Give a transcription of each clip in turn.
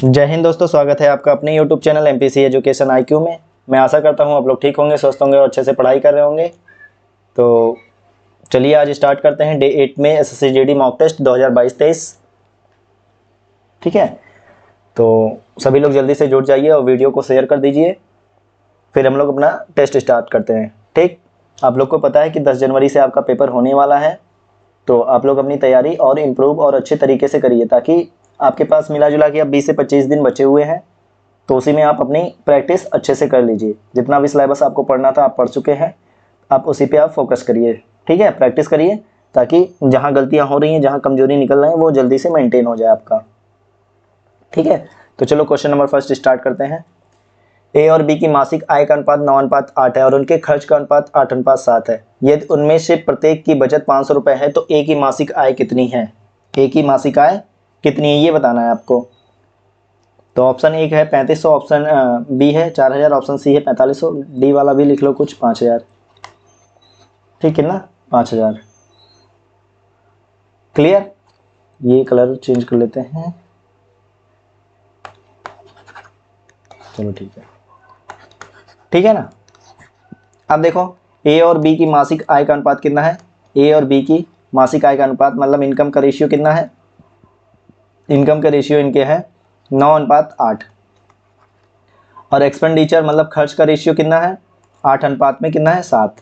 जय हिंद दोस्तों, स्वागत है आपका अपने YouTube channel MPC education IQ में। मैं आशा करता हूं आप लोग ठीक होंगे, स्वस्थ होंगे और अच्छे से पढ़ाई कर रहे होंगे। तो चलिए आज स्टार्ट करते हैं डे 8 में SSC GD मॉक टेस्ट 2022-23। ठीक है, तो सभी लोग जल्दी से जुड़ जाइए और वीडियो को शेयर कर दीजिए, फिर हम लोग अपना टेस्ट स्टार्ट करते हैं। ठीक, आप लोग को पता है कि 10 जनवरी से आपका पेपर होने वाला है, तो आप लोग अपनी तैयारी और इम्प्रूव और अच्छे तरीके से करिए, ताकि आपके पास मिला जुला के अब 20 से 25 दिन बचे हुए हैं, तो उसी में आप अपनी प्रैक्टिस अच्छे से कर लीजिए। जितना भी सिलेबस आपको पढ़ना था आप पढ़ चुके हैं, आप उसी पे आप फोकस करिए। ठीक है, प्रैक्टिस करिए ताकि जहाँ गलतियाँ हो रही हैं, जहाँ कमजोरी निकल रहे हैं, वो जल्दी से मेंटेन हो जाए आपका। ठीक है, तो चलो क्वेश्चन नंबर फर्स्ट स्टार्ट करते हैं। ए और बी की मासिक आय का अनुपात 9:8 है और उनके खर्च का अनुपात 8:7 है। यदि उनमें से प्रत्येक की बचत 500 रुपये है तो ए की मासिक आय कितनी है? ए की मासिक आय कितनी है ये बताना है आपको। तो ऑप्शन 1 है 3500, ऑप्शन बी है 4000, ऑप्शन सी है 4500, डी वाला भी लिख लो कुछ 5000। ठीक है ना, 5000। क्लियर? ये कलर चेंज कर लेते हैं। चलो ठीक है ना। अब देखो ए और बी की मासिक आय का अनुपात कितना है। ए और बी की मासिक आय का अनुपात मतलब इनकम का रेशियो कितना है। इनकम का रेशियो इनके है 9:8 और एक्सपेंडिचर मतलब खर्च का रेशियो कितना है 8 अनुपात में कितना है 7।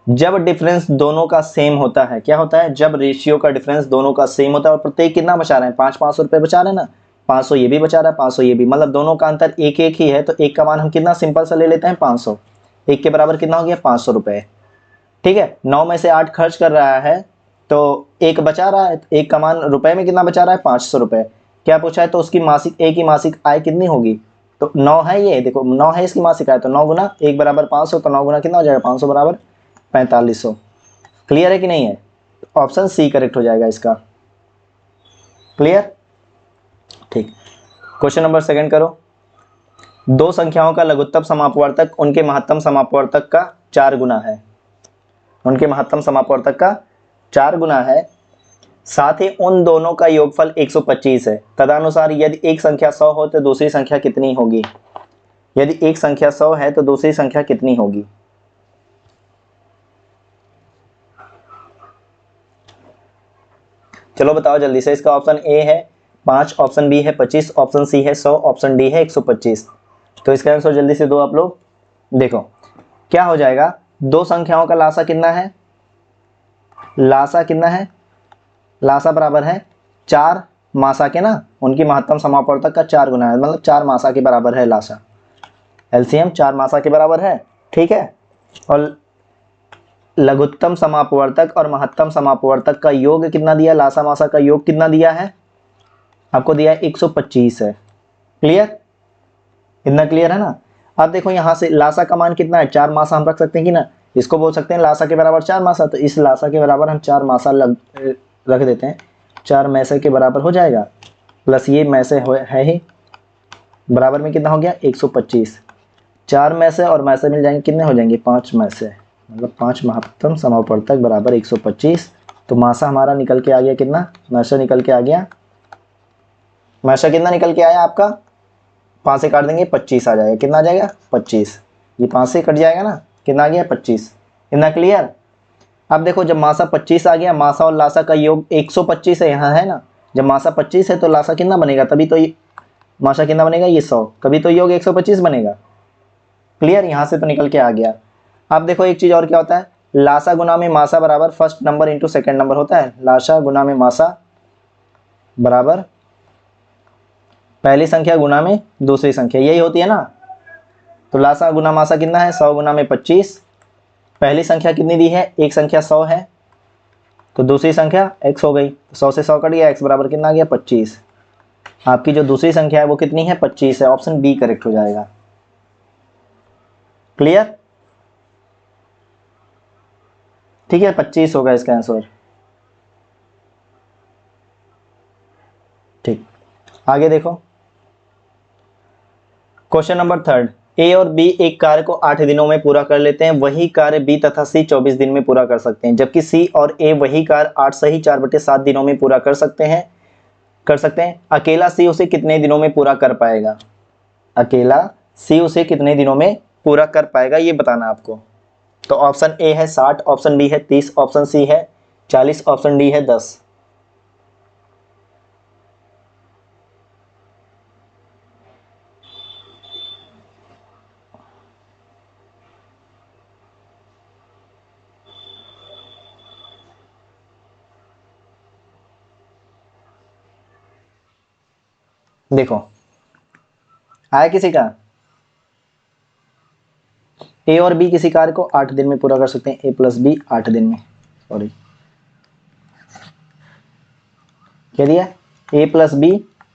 जब डिफरेंस दोनों का सेम होता है, क्या होता है, जब रेशियो का डिफरेंस दोनों का सेम होता है और प्रत्येक कितना बचा रहे हैं 500 रुपये बचा रहे हैं ना, 500 ये भी बचा रहा है 500 ये भी, मतलब दोनों का अंतर एक एक ही है, तो एक का मान हम कितना सिंपल सा ले लेते हैं 500। एक के बराबर कितना हो गया 500 रुपये। ठीक है, 9 में से 8 खर्च कर रहा है तो एक बचा रहा है, एक का मान रुपए में कितना बचा रहा है 500 रुपये। क्या पूछा है, तो उसकी मासिक ए की मासिक आय कितनी होगी। तो 9 है, ये देखो 9 है इसकी मासिक आय, तो 9 गुना 1 बराबर 500, तो 9 गुना कितना हो जाएगा 500 बराबर 4500। क्लियर है कि नहीं है? ऑप्शन सी करेक्ट हो जाएगा इसका। क्लियर? ठीक, क्वेश्चन नंबर सेकंड करो। दो संख्याओं का लघुत्तम समापवर्तक उनके महत्तम समापवर्तक का 4 गुना है। उनके महत्तम समापवर्तक का 4 गुना है, साथ ही उन दोनों का योगफल 125 है। तदनुसार यदि एक संख्या 100 हो तो दूसरी संख्या कितनी होगी। यदि एक संख्या 100 है तो दूसरी संख्या कितनी होगी। चलो बताओ जल्दी से। इसका ऑप्शन ए है 5, ऑप्शन बी है 25, ऑप्शन सी है 100, ऑप्शन डी है 125। तो इसका आंसर जल्दी से दो आप लोग। देखो क्या हो जाएगा, दो संख्याओं का लासा कितना है, लासा कितना है, लासा बराबर है 4 मासा के ना, उनकी महत्तम समापवर्तक का 4 गुना है, मतलब 4 मासा के बराबर है लासा। एलसीएम 4 मासा के बराबर है। ठीक है, और लघुत्तम समापवर्तक और महत्तम समापवर्तक का योग कितना दिया, लासा मासा का योग कितना दिया है आपको, दिया है 125 है। क्लियर? इतना क्लियर है ना। अब देखो यहाँ से लासा का मान कितना है, 4 मासा हम रख सकते हैं कि ना, इसको बोल सकते हैं लासा के बराबर 4 मासा, तो इस लासा के बराबर हम 4 मासा रख देते हैं, 4 मैसे के बराबर हो जाएगा, प्लस ये मैसे है ही, बराबर में कितना हो गया 125। 4 मैसे और मैसे मिल जाएंगे, कितने हो जाएंगे 5 मैसे, मतलब 5 महत्तम समापवर्तक बराबर 125। तो मासा हमारा निकल के आ गया कितना, मैसा निकल के आ गया, मैसा कितना निकल के आया आपका, 5 से काट देंगे 25 आ जाएगा, कितना आ जाएगा 25। ये 5 से कट जाएगा ना, कितना आ गया 25। इतना क्लियर? अब देखो जब मासा 25 आ गया, मासा और लासा का योग 125 है, यहाँ है ना, जब मासा 25 है तो लासा कितना बनेगा, तभी तो ये मासा कितना बनेगा, ये 100, कभी तो योग 125 बनेगा। क्लियर? यहाँ से तो निकल के आ गया। अब देखो एक चीज और क्या होता है, लासा गुना में मासा बराबर first number into second number होता है। लासा गुना में मासा बराबर पहली संख्या गुना में दूसरी संख्या, यही होती है ना। तो लासा गुना मासा कितना है, 100 गुना में 25। पहली संख्या कितनी दी है, एक संख्या 100 है, तो दूसरी संख्या x हो गई, 100 से 100 कट गया, x बराबर कितना आ गया 25। आपकी जो दूसरी संख्या है वो कितनी है 25 है, ऑप्शन बी करेक्ट हो जाएगा। क्लियर? ठीक है, 25 होगा इसका आंसर। ठीक, आगे देखो क्वेश्चन नंबर थर्ड। ए और बी एक कार्य को 8 दिनों में पूरा कर लेते हैं, वही कार्य बी तथा सी 24 दिन में पूरा कर सकते हैं, जबकि सी और ए वही कार्य 8 सही 4/7 दिनों में पूरा कर सकते हैं। कर सकते हैं। अकेला सी उसे कितने दिनों में पूरा कर पाएगा, अकेला सी उसे कितने दिनों में पूरा कर पाएगा ये बताना आपको। तो ऑप्शन ए है 60, ऑप्शन बी है 30, ऑप्शन सी है 40, ऑप्शन डी है 10। देखो आया किसी का, ए और बी किसी कार्य को 8 दिन में पूरा कर सकते हैं, ए प्लस बी 8 दिन में, सॉरी क्या दिया, ए प्लस बी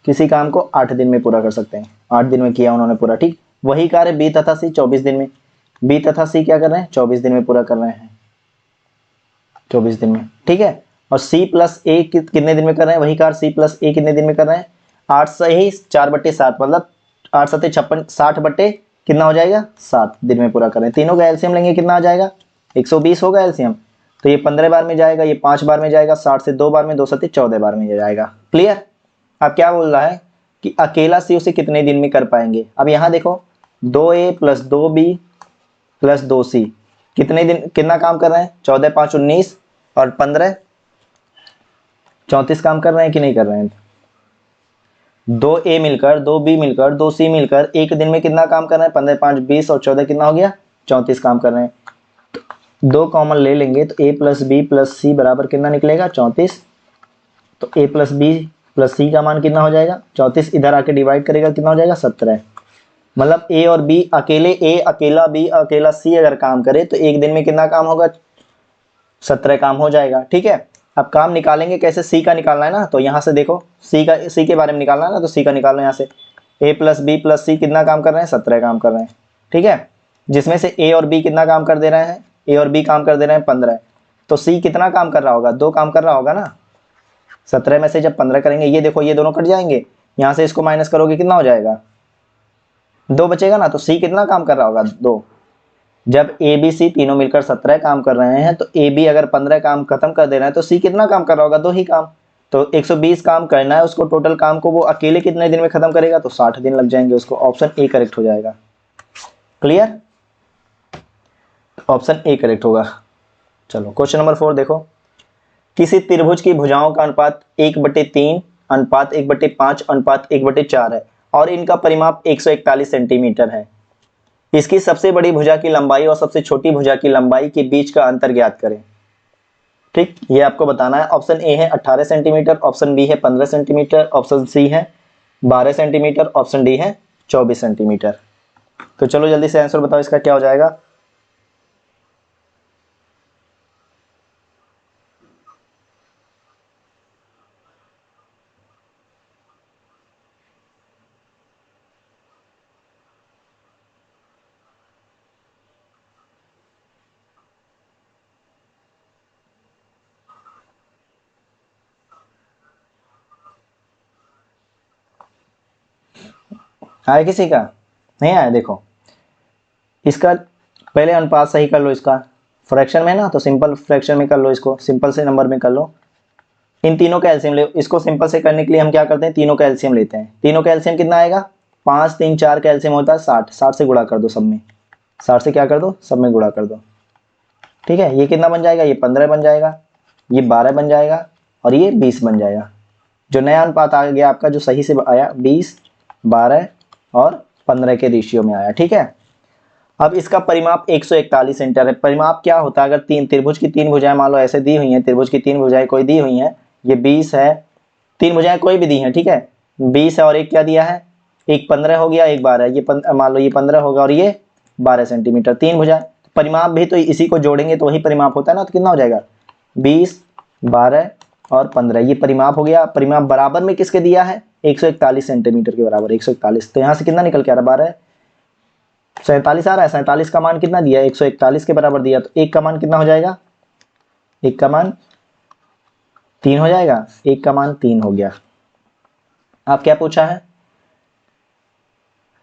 किसी काम को 8 दिन में पूरा कर सकते हैं, 8 दिन में किया उन्होंने पूरा, ठीक। वही कार्य बी तथा सी 24 दिन में, बी तथा सी क्या कर रहे हैं 24 दिन में पूरा कर रहे हैं, 24 दिन में, ठीक है। और सी प्लस ए कितने दिन में कर रहे हैं, वही कार्य सी प्लस ए कितने दिन में कर रहे हैं, 8 से ही 4/7 मतलब 8 7 56, 60 बट्टे कितना हो जाएगा 7 दिन में पूरा कर रहे हैं। तीनों का एलसीएम लेंगे कितना आ जाएगा 120 होगा एलसीएम, तो ये 15 बार में जाएगा, ये 5 बार में जाएगा, 60 से 2 बार में, 2 7 14 बार में जाएगा। क्लियर। अब क्या बोल रहा है कि अकेला सी उसे कितने दिन में कर पाएंगे। अब यहाँ देखो 2a plus 2b plus 2c कितने दिन कितना काम कर रहे हैं, 14 5 19 और 15 34 काम कर रहे हैं कि नहीं कर रहे हैं। 2a मिलकर 2b मिलकर 2c मिलकर एक दिन में कितना काम कर रहे हैं, 15 5 20 और 14 कितना हो गया 34 काम कर रहे हैं। दो कॉमन ले लेंगे तो a प्लस बी प्लस सी बराबर कितना निकलेगा 34। तो a प्लस बी प्लस सी का मान कितना हो जाएगा 34, इधर आके डिवाइड करेगा कितना हो जाएगा 17। मतलब a और b अकेले, a अकेला b अकेला c अगर काम करे तो एक दिन में कितना काम होगा 17 काम हो जाएगा, ठीक है। अब काम निकालेंगे कैसे, सी का निकालना है ना, तो यहाँ से देखो सी के बारे में निकालना है ना, तो सी का निकालना है यहाँ से। ए प्लस बी प्लस सी कितना काम कर रहे हैं 17 काम कर रहे हैं, ठीक है। जिसमें से ए और बी कितना काम कर दे रहे हैं, ए और बी काम कर दे रहे हैं 15, तो सी कितना काम कर रहा होगा 2 काम कर रहा होगा ना। 17 में से जब 15 करेंगे, ये देखो ये दोनों कट जाएंगे, यहाँ से इसको माइनस करोगे कितना हो जाएगा 2 बचेगा ना, तो सी कितना काम कर रहा होगा 2। जब ए बी सी तीनों मिलकर 17 काम कर रहे हैं, तो ए बी अगर 15 काम खत्म कर दे रहे हैं तो सी कितना काम कर रहा होगा 2 ही काम। तो 120 काम करना है उसको, टोटल काम को वो अकेले कितने दिन में खत्म करेगा, तो 60 दिन लग जाएंगे उसको। ऑप्शन ए करेक्ट हो जाएगा। क्लियर, ऑप्शन ए करेक्ट होगा। चलो क्वेश्चन नंबर 4 देखो, किसी त्रिभुज की भुजाओं का अनुपात 1/3 अनुपात 1/5 अनुपात 1/4 है और इनका परिमाप 141 सेंटीमीटर है। इसकी सबसे बड़ी भुजा की लंबाई और सबसे छोटी भुजा की लंबाई के बीच का अंतर ज्ञात करें। ठीक, ये आपको बताना है। ऑप्शन ए है 18 सेंटीमीटर, ऑप्शन बी है 15 सेंटीमीटर, ऑप्शन सी है 12 सेंटीमीटर, ऑप्शन डी है 24 सेंटीमीटर। तो चलो जल्दी से आंसर बताओ इसका क्या हो जाएगा। आया किसी का, नहीं आया। देखो इसका पहले अनुपात सही कर लो, इसका फ्रैक्शन में ना, तो सिंपल फ्रैक्शन में कर लो, इसको सिंपल से नंबर में कर लो। इन तीनों का एलसीएम ले, इसको सिंपल से करने के लिए हम क्या करते हैं तीनों का एलसीएम लेते हैं। तीनों का एलसीएम कितना आएगा 5 3 4 का एलसीएम होता है 60, 60 से गुणा कर दो सब में, 60 से क्या कर दो सब में गुणा कर दो, ठीक है। ये कितना बन जाएगा, ये 15 बन जाएगा, ये 12 बन जाएगा और ये 20 बन जाएगा। जो नया अनुपात आ गया आपका जो सही से आया 20 12 और 15 के रेशियो में आया, ठीक है। अब इसका परिमाप 141 सेंटीमीटर है। परिमाप क्या होता है, अगर तीन त्रिभुज की 3 भुजाएं मान लो ऐसे दी हुई हैं, त्रिभुज की 3 भुजाएं कोई दी हुई हैं, ये 20 है, 3 भुजाएं कोई भी दी हैं, ठीक है। 20 है और एक क्या दिया है, एक 15 हो गया, एक 12, ये मान लो ये 15 होगा और ये 12 सेंटीमीटर, 3 भुजाएं। परिमाप भी तो इसी को जोड़ेंगे तो वही परिमाप होता है ना, तो कितना हो जाएगा 20 12 और 15, ये परिमाप हो गया। परिमाप बराबर में किसके दिया है 141 सेंटीमीटर के बराबर, 141। तो यहाँ से कितना निकल के आ रहा है 12 47 आ रहा है। 47 का मान कितना दिया 141 के बराबर दिया, तो एक का मान कितना हो जाएगा, एक का मान 3 हो जाएगा, एक का मान 3 हो गया। आप क्या पूछा है,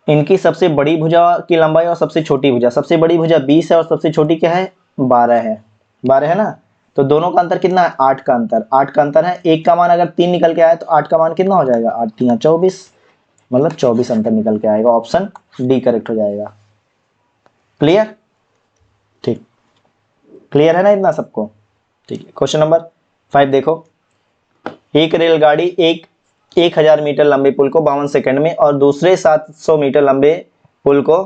इनकी सबसे बड़ी भुजा की लंबाई और सबसे छोटी भुजा। सबसे बड़ी भुजा 20 है और सबसे छोटी क्या है 12 है, 12 है ना। तो दोनों का अंतर कितना है, 8 का अंतर, 8 का अंतर है। एक का मान अगर 3 निकल के आया तो 8 का मान कितना हो जाएगा, 8 3 24, मतलब 24 अंतर निकल के आएगा। ऑप्शन डी करेक्ट हो जाएगा। क्लियर, ठीक, क्लियर है ना इतना सबको? ठीक है। क्वेश्चन नंबर 5 देखो, एक रेलगाड़ी 1000 मीटर लंबे पुल को 52 सेकंड में और दूसरे 700 मीटर लंबे पुल को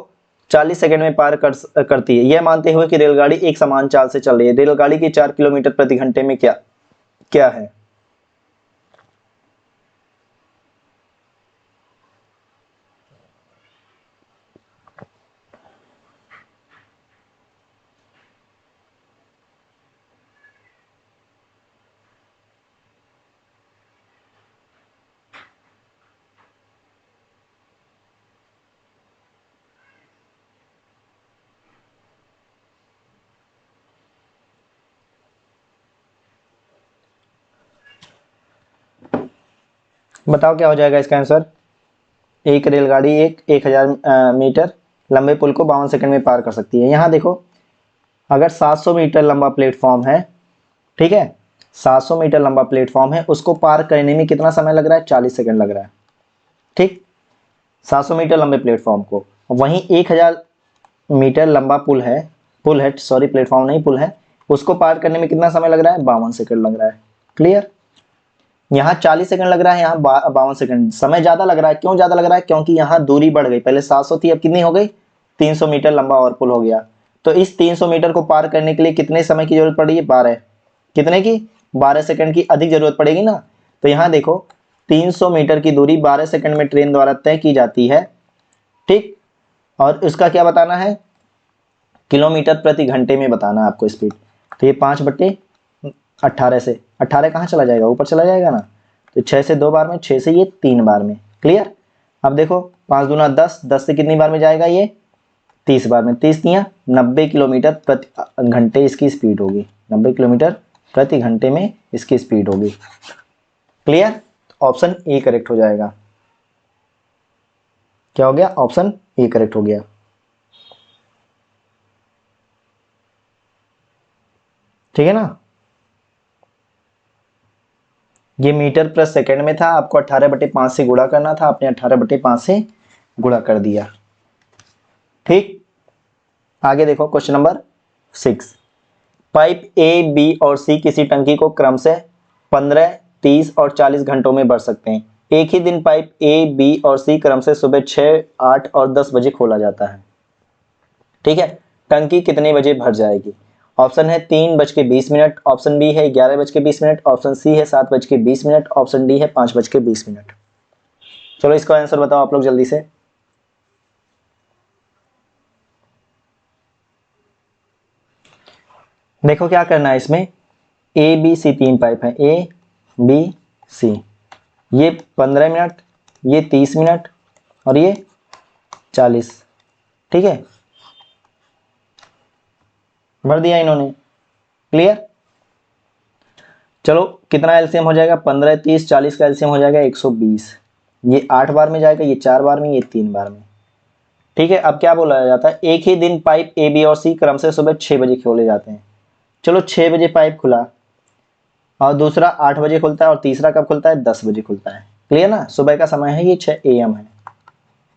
40 सेकंड में पार करती है, यह मानते हुए कि रेलगाड़ी एक समान चाल से चल रही है। रेलगाड़ी की 4 किलोमीटर प्रति घंटे में क्या क्या है? बताओ क्या हो जाएगा इसका आंसर। एक रेलगाड़ी 1000 मीटर लंबे पुल को 52 सेकंड में पार कर सकती है। यहाँ देखो, अगर 700 मीटर लंबा प्लेटफॉर्म है, ठीक है, 700 मीटर लंबा प्लेटफॉर्म है, उसको पार करने में कितना समय लग रहा है, 40 सेकंड लग रहा है। ठीक, 700 मीटर लंबे प्लेटफॉर्म को, वहीं 1000 मीटर लंबा पुल है, सॉरी प्लेटफॉर्म नहीं पुल है, उसको पार करने में कितना समय लग रहा है, 52 सेकंड लग रहा है। क्लियर, यहाँ 40 सेकंड लग रहा है, यहाँ 52 सेकंड, समय ज्यादा लग रहा है। क्यों ज्यादा लग रहा है, क्योंकि यहाँ दूरी बढ़ गई, पहले 700 थी, अब कितनी हो गई, 300 मीटर लंबा और पुल हो गया। तो इस 300 मीटर को पार करने के लिए कितने समय की जरूरत पड़ी है, 12, कितने की, 12 सेकंड की अधिक जरूरत पड़ेगी ना। तो यहाँ देखो, 300 मीटर की दूरी 12 सेकंड में ट्रेन द्वारा तय की जाती है। ठीक, और उसका क्या बताना है, किलोमीटर प्रति घंटे में बताना है आपको स्पीड। तो ये 5/18 से 18 कहाँ चला जाएगा, ऊपर चला जाएगा ना। तो 6 से 2 बार में, 6 से ये 3 बार में। क्लियर, अब देखो 5 दूना 10, 10 से कितनी बार में जाएगा, ये 30 बार में, 30 तियां 90 किलोमीटर प्रति घंटे इसकी स्पीड होगी, 90 किलोमीटर प्रति घंटे में इसकी स्पीड होगी। क्लियर, ऑप्शन ए करेक्ट हो जाएगा। क्या हो गया, ऑप्शन ए करेक्ट हो गया। ठीक है ना, ये मीटर प्रति सेकंड में था, आपको 18/5 से गुणा करना था, आपने 18/5 से गुणा कर दिया। ठीक, आगे देखो question number 6, pipe A, B और सी किसी टंकी को क्रम से 15, 30 और 40 घंटों में भर सकते हैं। एक ही दिन पाइप ए, बी और सी क्रम से सुबह 6, 8 और 10 बजे खोला जाता है। ठीक है, टंकी कितने बजे भर जाएगी? ऑप्शन है 3:20, ऑप्शन बी है 11:20, ऑप्शन सी है 7:20, ऑप्शन डी है 5:20। चलो इसका आंसर बताओ आप लोग जल्दी से। देखो क्या करना है इसमें, ए बी सी 3 पाइप है, ए बी सी, ये 15 मिनट, ये 30 मिनट और ये 40। ठीक है, भर दिया इन्होंने। क्लियर, चलो कितना एलसीएम हो जाएगा, 15, 30, 40 का एलसीएम हो जाएगा 120। ये 8 बार में जाएगा, ये 4 बार में, ये 3 बार में। ठीक है, अब क्या बोला जाता है, एक ही दिन पाइप ए, बी और सी क्रम से सुबह 6 बजे खोले जाते हैं। चलो 6 बजे पाइप खुला और दूसरा 8 बजे खुलता है और तीसरा कब खुलता है, 10 बजे खुलता है। क्लियर ना, सुबह का समय है, ये 6 AM है,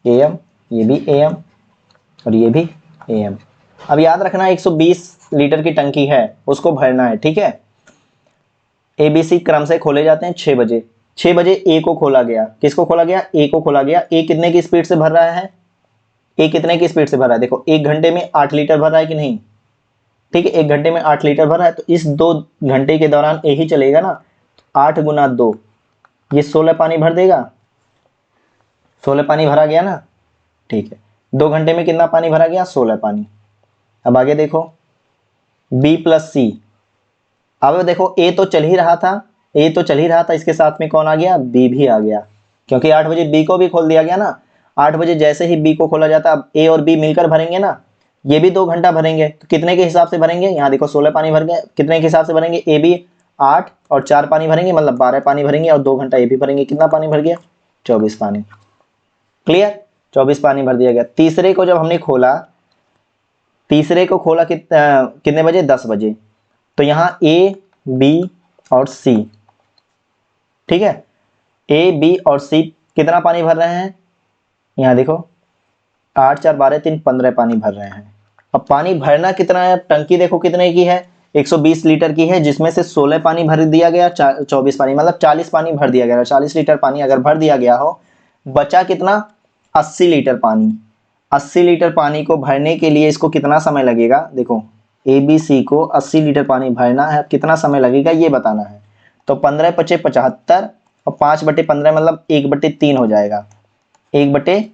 AM, ये भी AM और ये भी AM। अब याद रखना 120 लीटर की टंकी है, उसको भरना है। ठीक है, ABC क्रम से खोले जाते हैं 6 बजे। 6 बजे ए को खोला गया, किसको खोला गया, ए को खोला गया। ए कितने की स्पीड से भर रहा है, ए कितने की स्पीड से भर रहा है, देखो 1 घंटे में 8 लीटर भर रहा है कि नहीं। ठीक है, 1 घंटे में 8 लीटर भर रहा है, तो इस 2 घंटे के दौरान ए ही चलेगा ना। 8 गुना 2, ये 16 पानी भर देगा, 16 पानी भरा गया ना। ठीक है, 2 घंटे में कितना पानी भरा गया, 16 पानी। अब आगे देखो बी प्लस सी, अब देखो ए तो चल ही रहा था, ए तो चल ही रहा था, इसके साथ में कौन आ गया, बी भी आ गया, क्योंकि 8 बजे बी को भी खोल दिया गया ना। 8 बजे जैसे ही बी को खोला जाता, अब ए और बी मिलकर भरेंगे ना, ये भी 2 घंटा भरेंगे, तो कितने के हिसाब से भरेंगे, यहाँ देखो 16 पानी भर गए, कितने के हिसाब से भरेंगे, ए बी 8 और 4 पानी भरेंगे, मतलब 12 पानी भरेंगे और 2 घंटा ए भी भरेंगे। कितना पानी भर गया, 24 पानी। क्लियर, 24 पानी भर दिया गया। तीसरे को जब हमने खोला, तीसरे को खोला कितने बजे, 10 बजे। तो यहाँ ए, बी और सी, ठीक है, ए, बी और सी कितना पानी भर रहे हैं, यहाँ देखो 8 4 12 3 15 पानी भर रहे हैं। अब पानी भरना कितना है, टंकी देखो कितने की है, 120 लीटर की है, जिसमें से 16 पानी भर दिया गया, 24 पानी, मतलब 40 पानी भर दिया गया, 40 लीटर पानी अगर भर दिया गया हो, बचा कितना, 80 लीटर पानी। 80 लीटर पानी को भरने के लिए इसको कितना समय लगेगा, देखो ए बी सी को 80 लीटर पानी भरना है, कितना समय लगेगा ये बताना है। तो 15 पचे 75 और 5/15 मतलब 1/3 हो जाएगा। 1/3,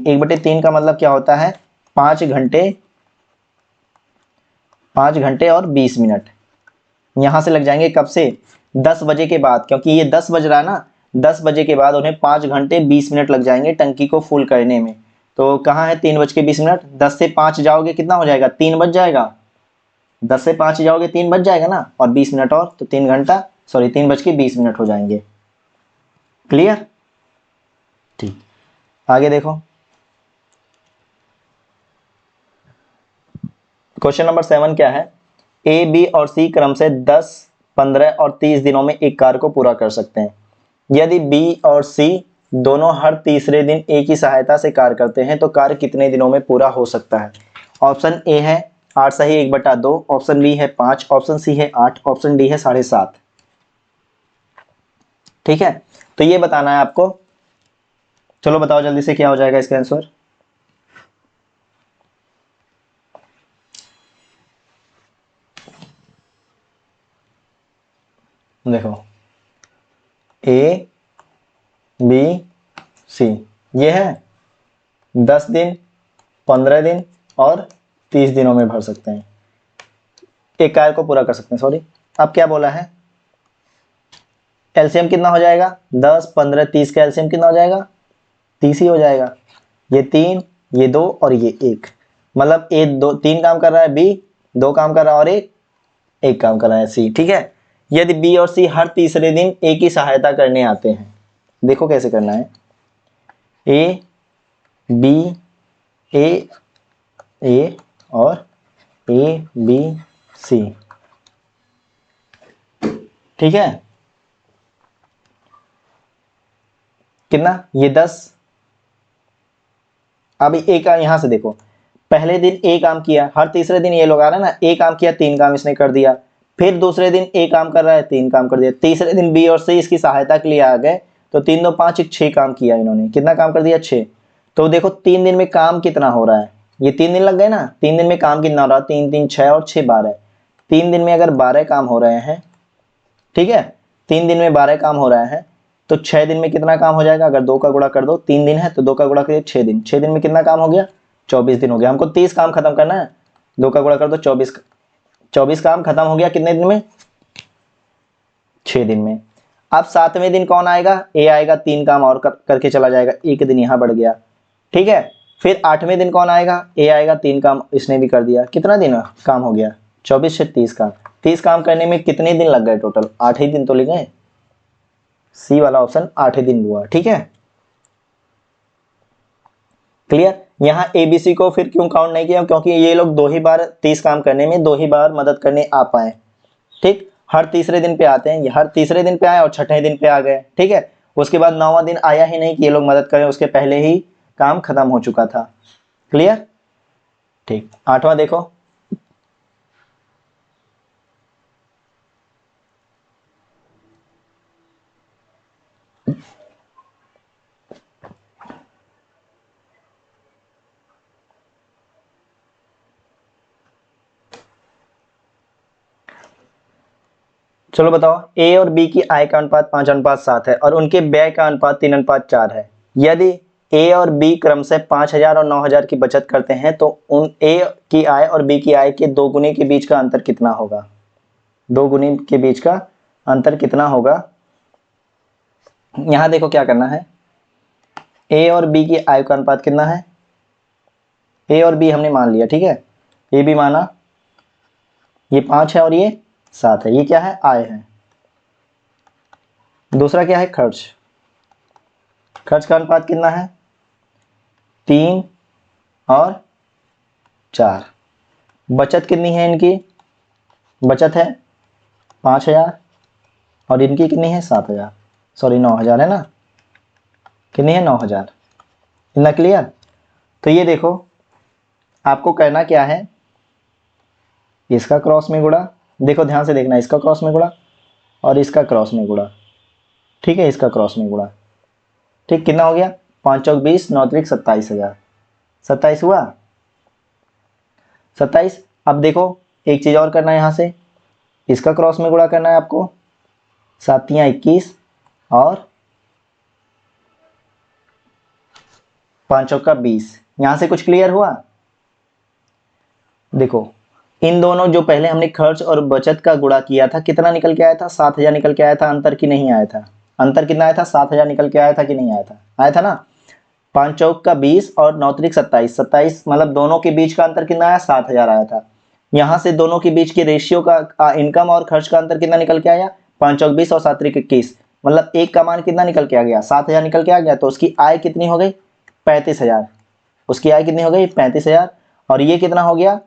1/3 का मतलब क्या होता है, 5 घंटे, 5 घंटे और 20 मिनट। यहां से लग जाएंगे कब से, 10 बजे के बाद, क्योंकि ये 10 बज रहा है ना, 10 बजे के बाद उन्हें 5 घंटे 20 मिनट लग जाएंगे टंकी को फुल करने में। तो कहाँ है 3:20, 10 से 5 जाओगे कितना हो जाएगा, 3 बज जाएगा। 10 से 5 जाओगे 3 बज जाएगा ना, और 20 मिनट और, तो 3 घंटा, सॉरी 3:20 हो जाएंगे। क्लियर, ठीक, आगे देखो क्वेश्चन नंबर 7 क्या है, ए, बी और सी क्रम से 10, 15 और 30 दिनों में एक कार्य को पूरा कर सकते हैं। यदि बी और सी दोनों हर तीसरे दिन ए की सहायता से कार्य करते हैं तो कार्य कितने दिनों में पूरा हो सकता है। ऑप्शन ए है 8 सही 1/2, ऑप्शन बी है 5, ऑप्शन सी है 8, ऑप्शन डी है 7.5। ठीक है, तो ये बताना है आपको। चलो बताओ जल्दी से क्या हो जाएगा इसका आंसर। देखो ए, बी, सी, ये है 10 दिन, 15 दिन और 30 दिनों में भर सकते हैं, एक कार्य को पूरा कर सकते हैं। सॉरी, अब क्या बोला है, एलसीएम कितना हो जाएगा, 10, 15, 30 का एलसीएम कितना हो जाएगा, 30 ही हो जाएगा। ये 3, ये 2 और ये 1, मतलब ए 2 3 काम कर रहा है, बी 2 काम कर रहा है और एक काम कर रहा है, सी। ठीक है, यदि बी और सी हर तीसरे दिन ए की सहायता करने आते हैं, देखो कैसे करना है, ए, बी, ए, ए और ए, बी, सी, ठीक है, कितना, ये 10। अब ए का यहां से देखो, पहले दिन ए काम किया, हर तीसरे दिन ये लोग आ रहे हैं ना, ए काम किया 3 काम इसने कर दिया, फिर दूसरे दिन ए काम कर रहा है 3 काम कर दिया, तीसरे दिन बी और सी इसकी सहायता के लिए आ गए, तो 3 2 5 6 काम किया इन्होंने, कितना काम कर दिया 6। तो देखो 3 दिन में काम कितना हो रहा है, ये 3 दिन लग गए ना, 3 दिन में काम कितना हो रहा है, 3 3 6 और 6 12, 3 दिन में अगर 12 काम हो रहे हैं, ठीक है, 3 दिन में 12 काम हो रहा है, तो 6 दिन में कितना काम हो जाएगा, अगर 2 का गुणा कर दो, 3 दिन है तो 2 का गुणा करिए 6 दिन, 6 दिन में कितना काम हो गया, 24 दिन हो गया। हमको 30 काम खत्म करना है, 2 का गुणा कर दो 24, 24 काम खत्म हो गया कितने दिन में, 6 दिन में। अब 7वें दिन कौन आएगा, ए आएगा, 3 काम और करके चला जाएगा, 1 दिन यहाँ बढ़ गया, ठीक है। फिर 8वें दिन कौन आएगा, ए आएगा, 3 काम इसने भी कर दिया, कितना दिन काम हो गया, 24 से 30 काम। 30 काम करने में कितने दिन लग गए टोटल, 8 ही दिन तो लग गए, सी वाला ऑप्शन 8 ही दिन हुआ। ठीक है, क्लियर। यहाँ एबीसी को फिर क्यों काउंट नहीं किया, क्योंकि ये लोग 2 ही बार 30 काम करने में 2 ही बार मदद करने आ पाए। ठीक, हर तीसरे दिन पे आते हैं, ये हर तीसरे दिन पे आए और छठे दिन पे आ गए। ठीक है, उसके बाद 9वां दिन आया ही नहीं कि ये लोग मदद करें, उसके पहले ही काम खत्म हो चुका था। क्लियर, ठीक। 8वां देखो, चलो बताओ, ए और बी की आय का अनुपात 5:7 है और उनके व्यय का अनुपात 3:4 है। यदि ए और बी क्रम से 5,000 और 9,000 की बचत करते हैं तो उन ए की आय और बी की आय के 2 गुने के बीच का अंतर कितना होगा, 2 गुने के बीच का अंतर कितना होगा। यहां देखो क्या करना है, ए और बी की आय का अनुपात कितना है, ए और बी हमने मान लिया, ठीक है, ए भी माना, ये 5 है और ये 7 है, ये क्या है, आय है। दूसरा क्या है, खर्च, खर्च का अनुपात कितना है, 3 और 4। बचत कितनी है इनकी, बचत है 5,000 और इनकी कितनी है 7,000, सॉरी 9,000 है ना, कितनी है 9,000। इतना क्लियर। तो ये देखो आपको करना क्या है, इसका क्रॉस में गुणा, देखो ध्यान से देखना, इसका क्रॉस में गुणा और इसका क्रॉस में गुणा, ठीक है, इसका क्रॉस में गुणा, ठीक, कितना हो गया 5 चौक 20, 9 त्रिक 27,000, 27 हुआ 27। अब देखो एक चीज और करना है, यहाँ से इसका क्रॉस में गुणा करना है आपको, 7 तियां 21 और 5 चौका 20। यहां से कुछ क्लियर हुआ। देखो इन दोनों जो पहले हमने खर्च और बचत का गुणा किया था कितना निकल के आया था, 7,000 निकल के आया था, अंतर की नहीं आया था, अंतर कितना आया था 7,000 निकल के आया था कि नहीं आया था, आया था ना। 5 चौक का 20 और 9 त्रिक 27, 27 मतलब दोनों के बीच का अंतर कितना आया 7,000 आया था। यहां से दोनों के बीच के रेशियो का इनकम और खर्च का अंतर कितना निकल के आया 5 चौक 20 और 7 त्रिक 21, मतलब एक का मान कितना निकल के आ गया 7,000 निकल के आ गया, तो उसकी आय कितनी हो गई 35,000, उसकी आय कितनी हो गई 35,000। और ये कितना हो गया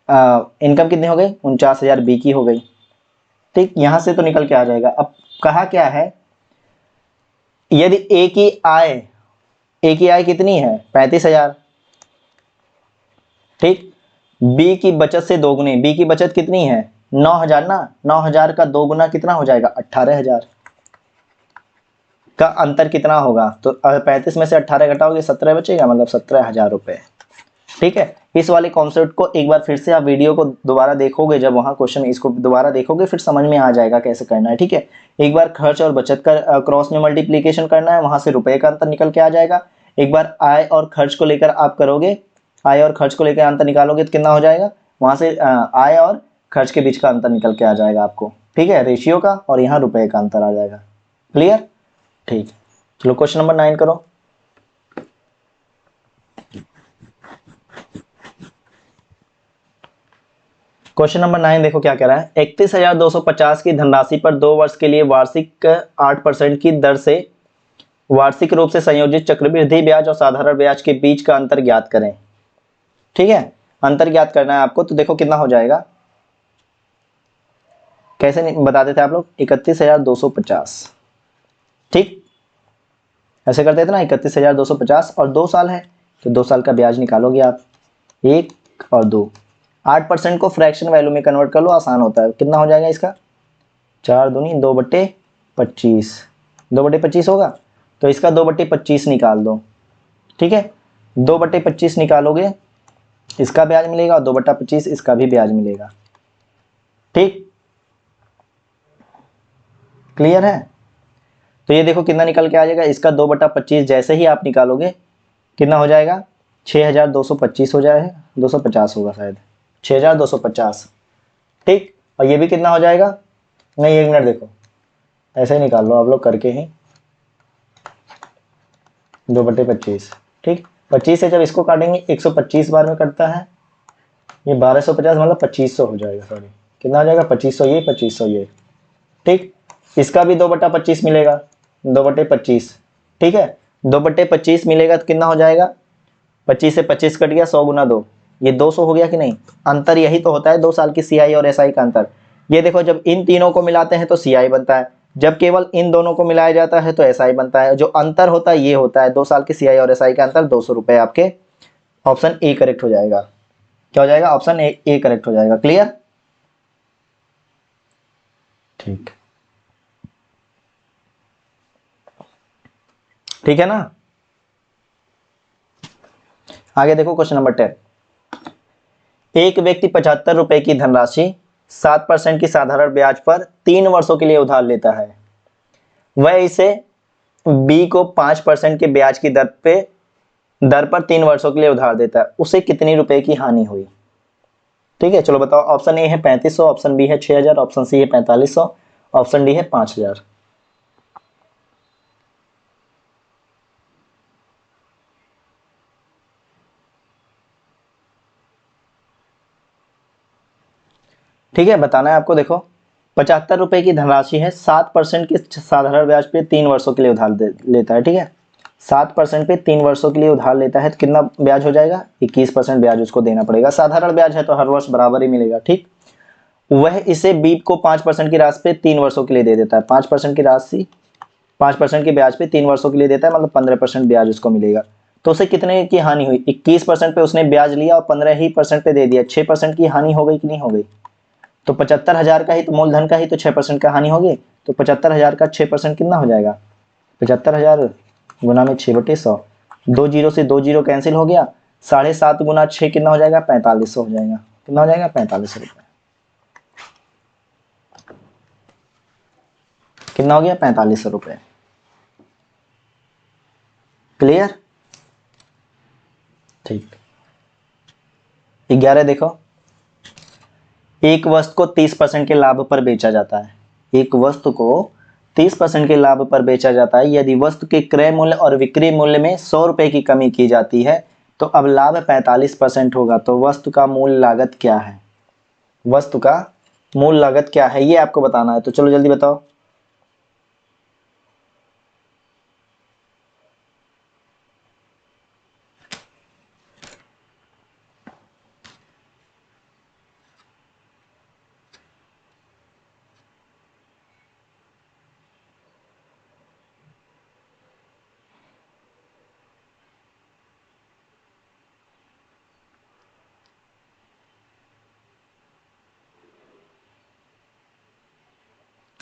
इनकम कितनी हो गई 49,000 बी की हो गई, ठीक, यहां से तो निकल के आ जाएगा। अब कहा क्या है, यदि ए की आय कितनी है 35,000, ठीक, बी की बचत से दोगुनी, बी की बचत कितनी है 9,000 ना, 9,000 का दोगुना कितना हो जाएगा 18,000 का अंतर कितना होगा, तो 35 में से 18 घटाओगे 17 बचेगा, मतलब 17,000 रुपए, ठीक है। इस वाले कॉन्सेप्ट को एक बार फिर से आप वीडियो को दोबारा देखोगे, जब वहां क्वेश्चन इसको दोबारा देखोगे फिर समझ में आ जाएगा कैसे करना है, ठीक है। एक बार खर्च और बचत का क्रॉस में मल्टीप्लीकेशन करना है, वहां से रुपए का अंतर निकल के आ जाएगा। एक बार आय और खर्च को लेकर आप करोगे, आय और खर्च को लेकर अंतर निकालोगे तो कितना हो जाएगा, वहां से आय और खर्च के बीच का अंतर निकल के आ जाएगा आपको, ठीक है, रेशियो का, और यहाँ रुपए का अंतर आ जाएगा। क्लियर, ठीक। चलो क्वेश्चन नंबर 9 करो। क्वेश्चन नंबर 9 देखो क्या कह रहा है, 31,250 की धनराशि पर 2 वर्ष के लिए वार्षिक 8% की दर से वार्षिक रूप से संयोजित चक्रवृद्धि ब्याज और साधारण ब्याज के बीच का अंतर ज्ञात करें, ठीक है, अंतर ज्ञात करना है आपको। तो देखो कितना हो जाएगा, कैसे बता देते आप लोग, 31,250, ठीक, ऐसे करते थे ना 31,250 और 2 साल है तो 2 साल का ब्याज निकालोगे आप, 1 और 2, 8% को फ्रैक्शन वैल्यू में कन्वर्ट कर लो, आसान होता है। कितना हो जाएगा इसका 4 दूनी 2/25, 2/25 होगा, तो इसका 2/25 निकाल दो, ठीक है, 2/25 निकालोगे इसका ब्याज मिलेगा और 2/25 इसका भी ब्याज मिलेगा, ठीक, क्लियर है। तो ये देखो कितना निकल के आ जाएगा, इसका 2/25 जैसे ही आप निकालोगे कितना हो जाएगा 6,225 हो जाएगा, 250 होगा शायद, 6,250, ठीक। और ये भी कितना हो जाएगा, नहीं 1 मिनट देखो, ऐसे ही निकाल लो आप लोग करके ही, 2/25, ठीक, 25 से जब इसको काटेंगे 125 बार में कटता है, ये 1250 मतलब 2500 हो जाएगा, सॉरी कितना हो जाएगा 2500 ये 2500 ये, ठीक। इसका भी 2/25 मिलेगा, 2/25, ठीक है, 2/25 मिलेगा तो कितना हो जाएगा, 25 से 25 कट गया, 100 गुना 2, ये 200 हो गया कि नहीं। अंतर यही तो होता है 2 साल की सीआई और एसआई का अंतर। ये देखो जब इन तीनों को मिलाते हैं तो सीआई बनता है, जब केवल इन दोनों को मिलाया जाता है तो एसआई बनता है। जो अंतर होता है ये होता है 2 साल की सीआई और एसआई का अंतर, 200 रुपए आपके, ऑप्शन ए करेक्ट हो जाएगा। क्या हो जाएगा, ऑप्शन ए करेक्ट हो जाएगा। क्लियर, ठीक, ठीक है ना। आगे देखो क्वेश्चन नंबर 10, एक व्यक्ति 75 रुपए की धनराशि 7% की साधारण ब्याज पर 3 वर्षों के लिए उधार लेता है, वह इसे बी को 5% के ब्याज की दर पर 3 वर्षों के लिए उधार देता है, उसे कितनी रुपए की हानि हुई, ठीक है। चलो बताओ, ऑप्शन ए है 3500, ऑप्शन बी है 6,000, ऑप्शन सी है 4500, ऑप्शन डी है 5,000। ठीक है, बताना है आपको। देखो 75 रुपए की धनराशि है, 7% की साधारण ब्याज पे 3 वर्षों के लिए उधार लेता है, ठीक है, 7% पे 3 वर्षों के लिए उधार लेता है तो कितना ब्याज हो जाएगा, 21% ब्याज उसको देना पड़ेगा। साधारण ब्याज है तो हर वर्ष बराबर ही मिलेगा, ठीक। वह इसे बी को 5% की राशि पे 3 वर्षों के लिए दे देता है। 5% की राशि 5% के ब्याज पे 3 वर्षों के लिए देता है, मतलब 15% ब्याज उसको मिलेगा। तो उसे कितने की हानि हुई? 21% पे उसने ब्याज लिया और 15% पे दे दिया, 6% की हानि हो गई कि नहीं हो गई? तो 75,000 का ही तो मूलधन का ही तो 6% का हानि होगी। तो 75,000 का 6% कितना हो जाएगा? 75,000 गुना में 6/100, 2 जीरो से 2 जीरो कैंसिल हो गया, 7.5 गुना 6 कितना हो जाएगा? 4500 हो जाएगा। कितना हो जाएगा? 4500 रुपये। कितना हो गया? 4500 रुपये। क्लियर? ठीक। 11 देखो, एक वस्तु को 30% के लाभ पर बेचा जाता है। एक वस्तु को 30% के लाभ पर बेचा जाता है। यदि वस्तु के क्रय मूल्य और विक्रय मूल्य में 100 रुपए की कमी की जाती है तो अब लाभ 45% होगा। तो वस्तु का मूल लागत क्या है? वस्तु का मूल लागत क्या है ये आपको बताना है। तो चलो जल्दी बताओ।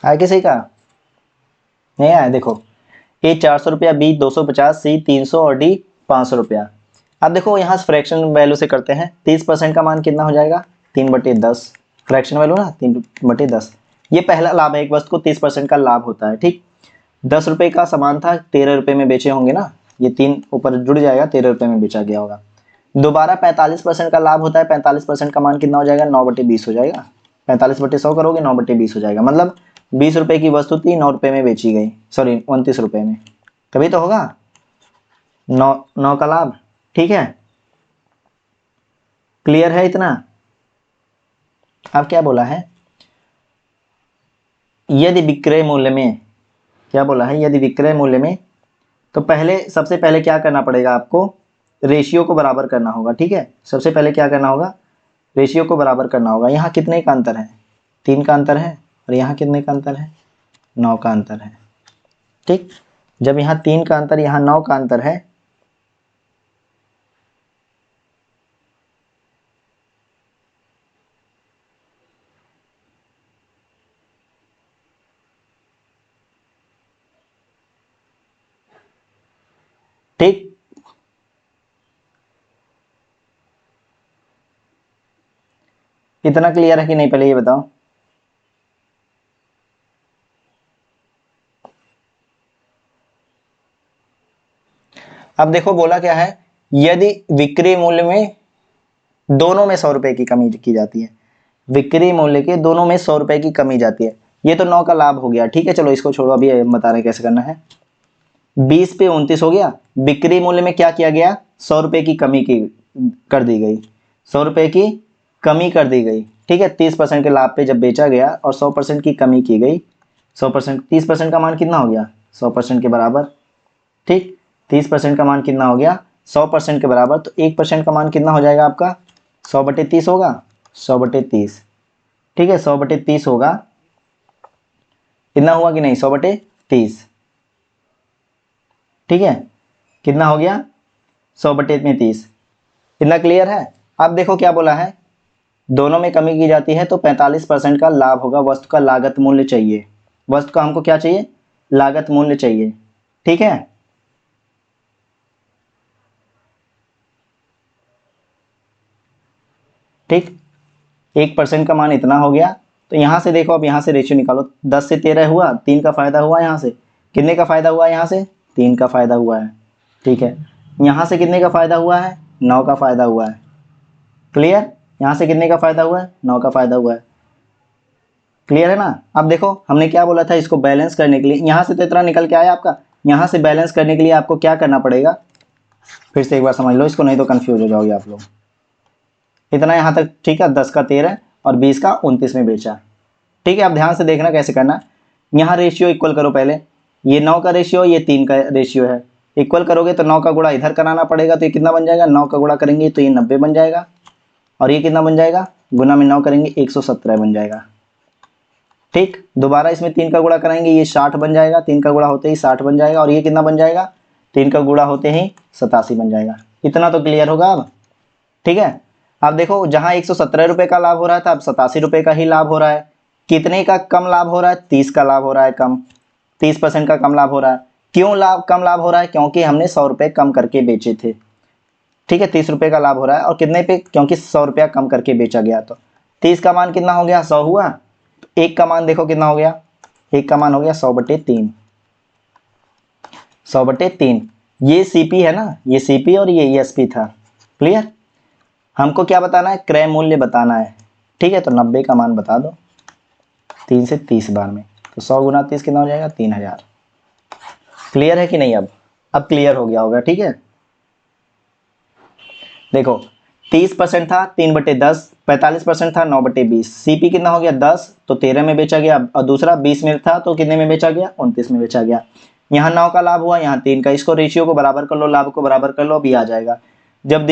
आया कि सही कहा? नहीं आया? देखो, ए 400 रुपया, बी 250, सी 300 और डी 500 रुपया। अब देखो यहाँ फ्रैक्शन वैल्यू से करते हैं। 30% का मान कितना हो जाएगा? 3/10। फ्रैक्शन वैल्यू ना 3/10। ये पहला लाभ है, एक वस्तु को 30% का लाभ होता है। ठीक, 10 रुपये का सामान था, 13 रुपये में बेचे होंगे ना, ये 3 ऊपर जुड़ जाएगा, 13 रुपये में बेचा गया होगा। दोबारा 45% का लाभ होता है। 45% का मान कितना हो जाएगा? 9/20 हो जाएगा। 45/100 करोगे, 9/20 हो जाएगा। मतलब 20 रुपए की वस्तु थी, 9 रुपए में बेची गई, सॉरी 29 रुपए में। तभी तो होगा 9 का लाभ। ठीक है, क्लियर है इतना? अब क्या बोला है? यदि विक्रय मूल्य में, क्या बोला है? यदि विक्रय मूल्य में, तो पहले सबसे पहले क्या करना पड़ेगा आपको? रेशियो को बराबर करना होगा। ठीक है, सबसे पहले क्या करना होगा? रेशियो को बराबर करना होगा। यहाँ कितने का अंतर है? 3 का अंतर है। और यहाँ कितने का अंतर है? 9 का अंतर है। ठीक, जब यहाँ 3 का अंतर, यहाँ 9 का अंतर है, ठीक, इतना क्लियर है कि नहीं? पहले ये बताओ। अब देखो बोला क्या है? यदि विक्रय मूल्य में दोनों में 100 रुपए की कमी की जाती है, विक्रय मूल्य के दोनों में 100 रुपए की कमी जाती है। ये तो 9 का लाभ हो गया। ठीक है, चलो इसको छोड़ो, अभी बता रहे हैं कैसे करना है। 20 पे 29 हो गया। बिक्री मूल्य में क्या किया गया? 100 रुपए की कमी की कर दी गई, 100 रुपए की कमी कर दी गई। ठीक है, 30% के लाभ पे जब बेचा गया और 100% की कमी की गई, 100%, 30% का मान कितना हो गया? 100% के बराबर। ठीक, 30% का मान कितना हो गया? 100% के बराबर। तो 1% का मान कितना हो जाएगा आपका? 100/30 होगा। 100/30। ठीक है, 100/30 होगा। कितना हुआ कि नहीं? 100/30। ठीक है, कितना हो गया? 100/30। इतना क्लियर है? अब देखो क्या बोला है? दोनों में कमी की जाती है तो 45% का लाभ होगा। वस्तु का लागत मूल्य चाहिए। वस्तु का हमको क्या चाहिए? लागत मूल्य चाहिए। ठीक है, ठीक, 1% का मान इतना हो गया। तो यहां से देखो, अब यहां से रेशियो निकालो। 10 से 13 हुआ, 3 का फायदा हुआ। यहां से कितने का फायदा हुआ? यहां से 3 का फायदा हुआ है। ठीक है, यहां से कितने का फायदा हुआ है? 9 का फायदा हुआ है। क्लियर? यहां से कितने का फायदा हुआ है? 9 का फायदा हुआ है। क्लियर है ना? अब देखो हमने क्या बोला था, इसको बैलेंस करने के लिए, यहां से तो इतना निकल के आया आपका, यहां से बैलेंस करने के लिए आपको क्या करना पड़ेगा? फिर से एक बार समझ लो इसको, नहीं तो कंफ्यूज हो जाओगे आप लोग। इतना यहां तक ठीक है, 10 का 13 और 20 का 29 में बेचा। ठीक है, अब ध्यान से देखना कैसे करना। यहाँ रेशियो इक्वल करो पहले। ये 9 का रेशियो, ये 3 का रेशियो है। इक्वल करोगे तो 9 का गुणा इधर कराना पड़ेगा, तो ये कितना बन जाएगा? 9 का गुणा करेंगे तो ये 90 बन जाएगा। और ये कितना बन जाएगा? गुना में 9 करेंगे 117 बन जाएगा। ठीक, दोबारा इसमें 3 का गुणा कराएंगे, ये 60 बन जाएगा, 3 का गुणा होते ही 60 बन जाएगा, और ये कितना बन जाएगा, 3 का गुणा होते ही 87 बन जाएगा। इतना तो क्लियर होगा अब। ठीक है, अब देखो जहां 117 रुपए का लाभ हो रहा था, अब 87 रुपए का ही लाभ हो रहा है। कितने का कम लाभ हो रहा है, 30 का लाभ हो रहा है कम, 30% का कम लाभ हो रहा है। क्यों कम लाभ हो रहा है, क्योंकि हमने 100 रुपए कम करके बेचे थे। ठीक है, 30 रुपए का लाभ हो रहा है, और कितने पे, क्योंकि 100 रुपया कम करके बेचा गया। तो 30 का मान कितना हो गया, 100 हुआ। तो 1 का मान देखो कितना हो गया, 1 का मान हो गया 100/3, 100/3। ये सीपी है ना, ये सीपी और ये ईएसपी था। क्लियर, हमको क्या बताना है, क्रय मूल्य बताना है। ठीक है, तो 90 का मान बता दो 3 से 30 बार में, तो 100 गुना 30 कितना हो जाएगा, 3000। क्लियर है कि नहीं, अब क्लियर हो गया होगा। ठीक है, देखो 30% था 3/10, 45% था 9/20, सीपी कितना हो गया 10, तो 13 में बेचा गया, और दूसरा 20 में था तो कितने में बेचा गया, 29 में बेचा गया। यहाँ 9 का लाभ हुआ, यहाँ 3 का, इसको रेशियो को बराबर कर लो, लाभ को बराबर कर लो, अभी आ जाएगा। जब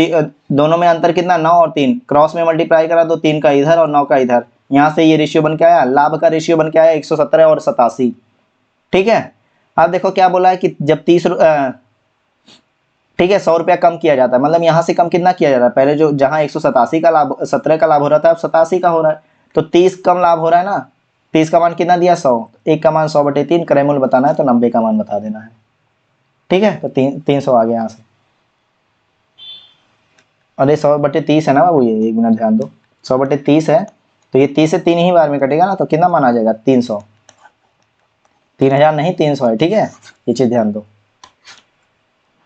दोनों में अंतर कितना, 9 और 3, क्रॉस में मल्टीप्लाई करा दो, 3 का इधर और 9 का इधर, यहाँ से ये रेशियो बन के आया, लाभ का रेशियो बन के आया 117 और 87। ठीक है, अब देखो क्या बोला है कि जब 30, ठीक है, 100 रुपया कम किया जाता है, मतलब यहाँ से कम कितना किया जा रहा है, पहले जो जहाँ 187 का लाभ, 17 का लाभ हो रहा था, अब 87 का हो रहा है, तो 30 कम लाभ हो रहा है ना। 30 का मान कितना दिया, 100, 1 का मान 100/3, क्रय मूल्य बताना है तो 90 का मान बता देना है। ठीक है, तो 300 आ गया यहाँ से। अरे 100/30 है ना बाबू, ये 1 मिनट ध्यान दो, 100/30 है, तो ये 30 से 3 ही बार में कटेगा ना, तो कितना मान आ जाएगा, 300, 3000 नहीं 300 है। ठीक है, ये चीज ध्यान दो।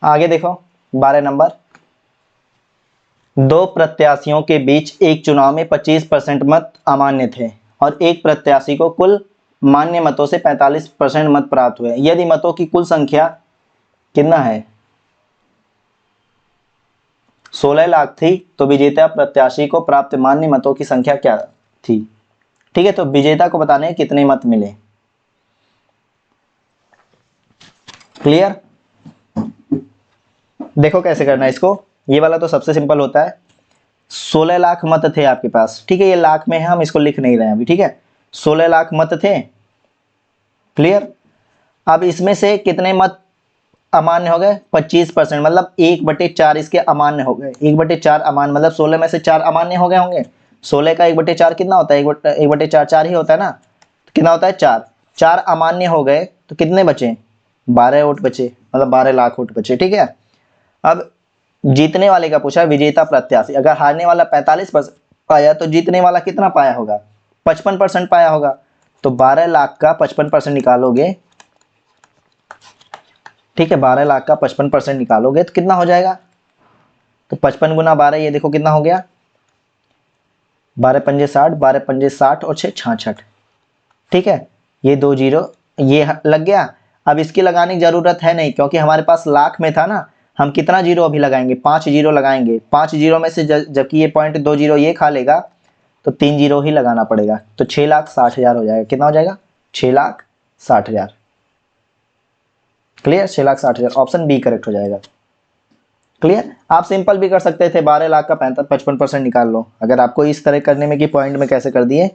आगे देखो 12 नंबर, दो प्रत्याशियों के बीच एक चुनाव में 25% मत अमान्य थे और एक प्रत्याशी को कुल मान्य मतों से 45% मत प्राप्त हुए। यदि मतों की कुल संख्या कितना है, 16 लाख थी, तो विजेता प्रत्याशी को प्राप्त मान्य मतों की संख्या क्या थी। ठीक है, तो विजेता को बताने हैं कितने मत मिले। क्लियर, देखो कैसे करना है इसको, ये वाला तो सबसे सिंपल होता है। 16 लाख मत थे आपके पास, ठीक है, ये लाख में है, हम इसको लिख नहीं रहे हैं अभी। ठीक है, 16 लाख मत थे। क्लियर, अब इसमें से कितने मत अमान्य हो गए, 25%, मतलब 1/4 इसके अमान्य हो गए। 1/4 अमान्य मतलब 16 में से 4 अमान्य हो गए होंगे। 16 का 1/4 कितना होता है, 1/4 4 ही होता है ना, तो कितना होता है 4, 4 अमान्य हो गए, तो कितने बचे, 12 वोट बचे, मतलब 12 लाख वोट बचे। ठीक है, अब जीतने वाले का पूछा, विजेता प्रत्याशी, अगर हारने वाला 45% पाया तो जीतने वाला कितना पाया होगा, 55% पाया होगा। तो 12 लाख का 55% निकालोगे, ठीक है, 12 लाख का 55% निकालोगे तो कितना हो जाएगा, तो 55 गुना 12, ये देखो कितना हो गया, 12 पंजे 60, 12 पंजे 60 और 6 66। ठीक है, ये 2 जीरो ये लग गया। अब इसकी लगाने की जरूरत है नहीं, क्योंकि हमारे पास लाख में था ना, हम कितना जीरो अभी लगाएंगे, 5 जीरो लगाएंगे। 5 जीरो में से जबकि ये पॉइंट 2 जीरो ये खा लेगा, तो 3 जीरो ही लगाना पड़ेगा, तो 6,60,000 हो जाएगा। कितना हो जाएगा, 6,60,000। क्लियर, 6,60,000, ऑप्शन बी करेक्ट हो जाएगा। क्लियर, आप सिंपल भी कर सकते थे, 12 लाख का 55% निकाल लो। अगर आपको इस तरह करने में कि पॉइंट में कैसे कर दिए,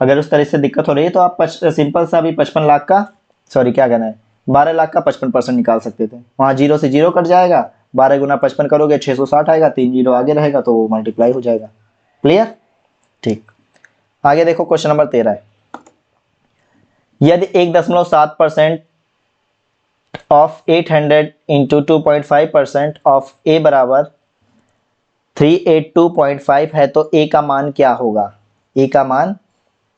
अगर उस तरह से दिक्कत हो रही है तो आप सिंपल सा भी 55 लाख का, सॉरी क्या कहना है, 12 लाख का 55% निकाल सकते थे। वहां जीरो से जीरो कट जाएगा, 12 गुना 55 करोगे 660 आएगा, 3 जीरो आगे रहेगा तो वो मल्टीप्लाई हो जाएगा। क्लियर, ठीक, आगे देखो क्वेश्चन नंबर 13 है, यदि 1.7% ऑफ 800 इंटू 2.5% ऑफ ए बराबर 382.5 है, तो ए का मान क्या होगा, ए का मान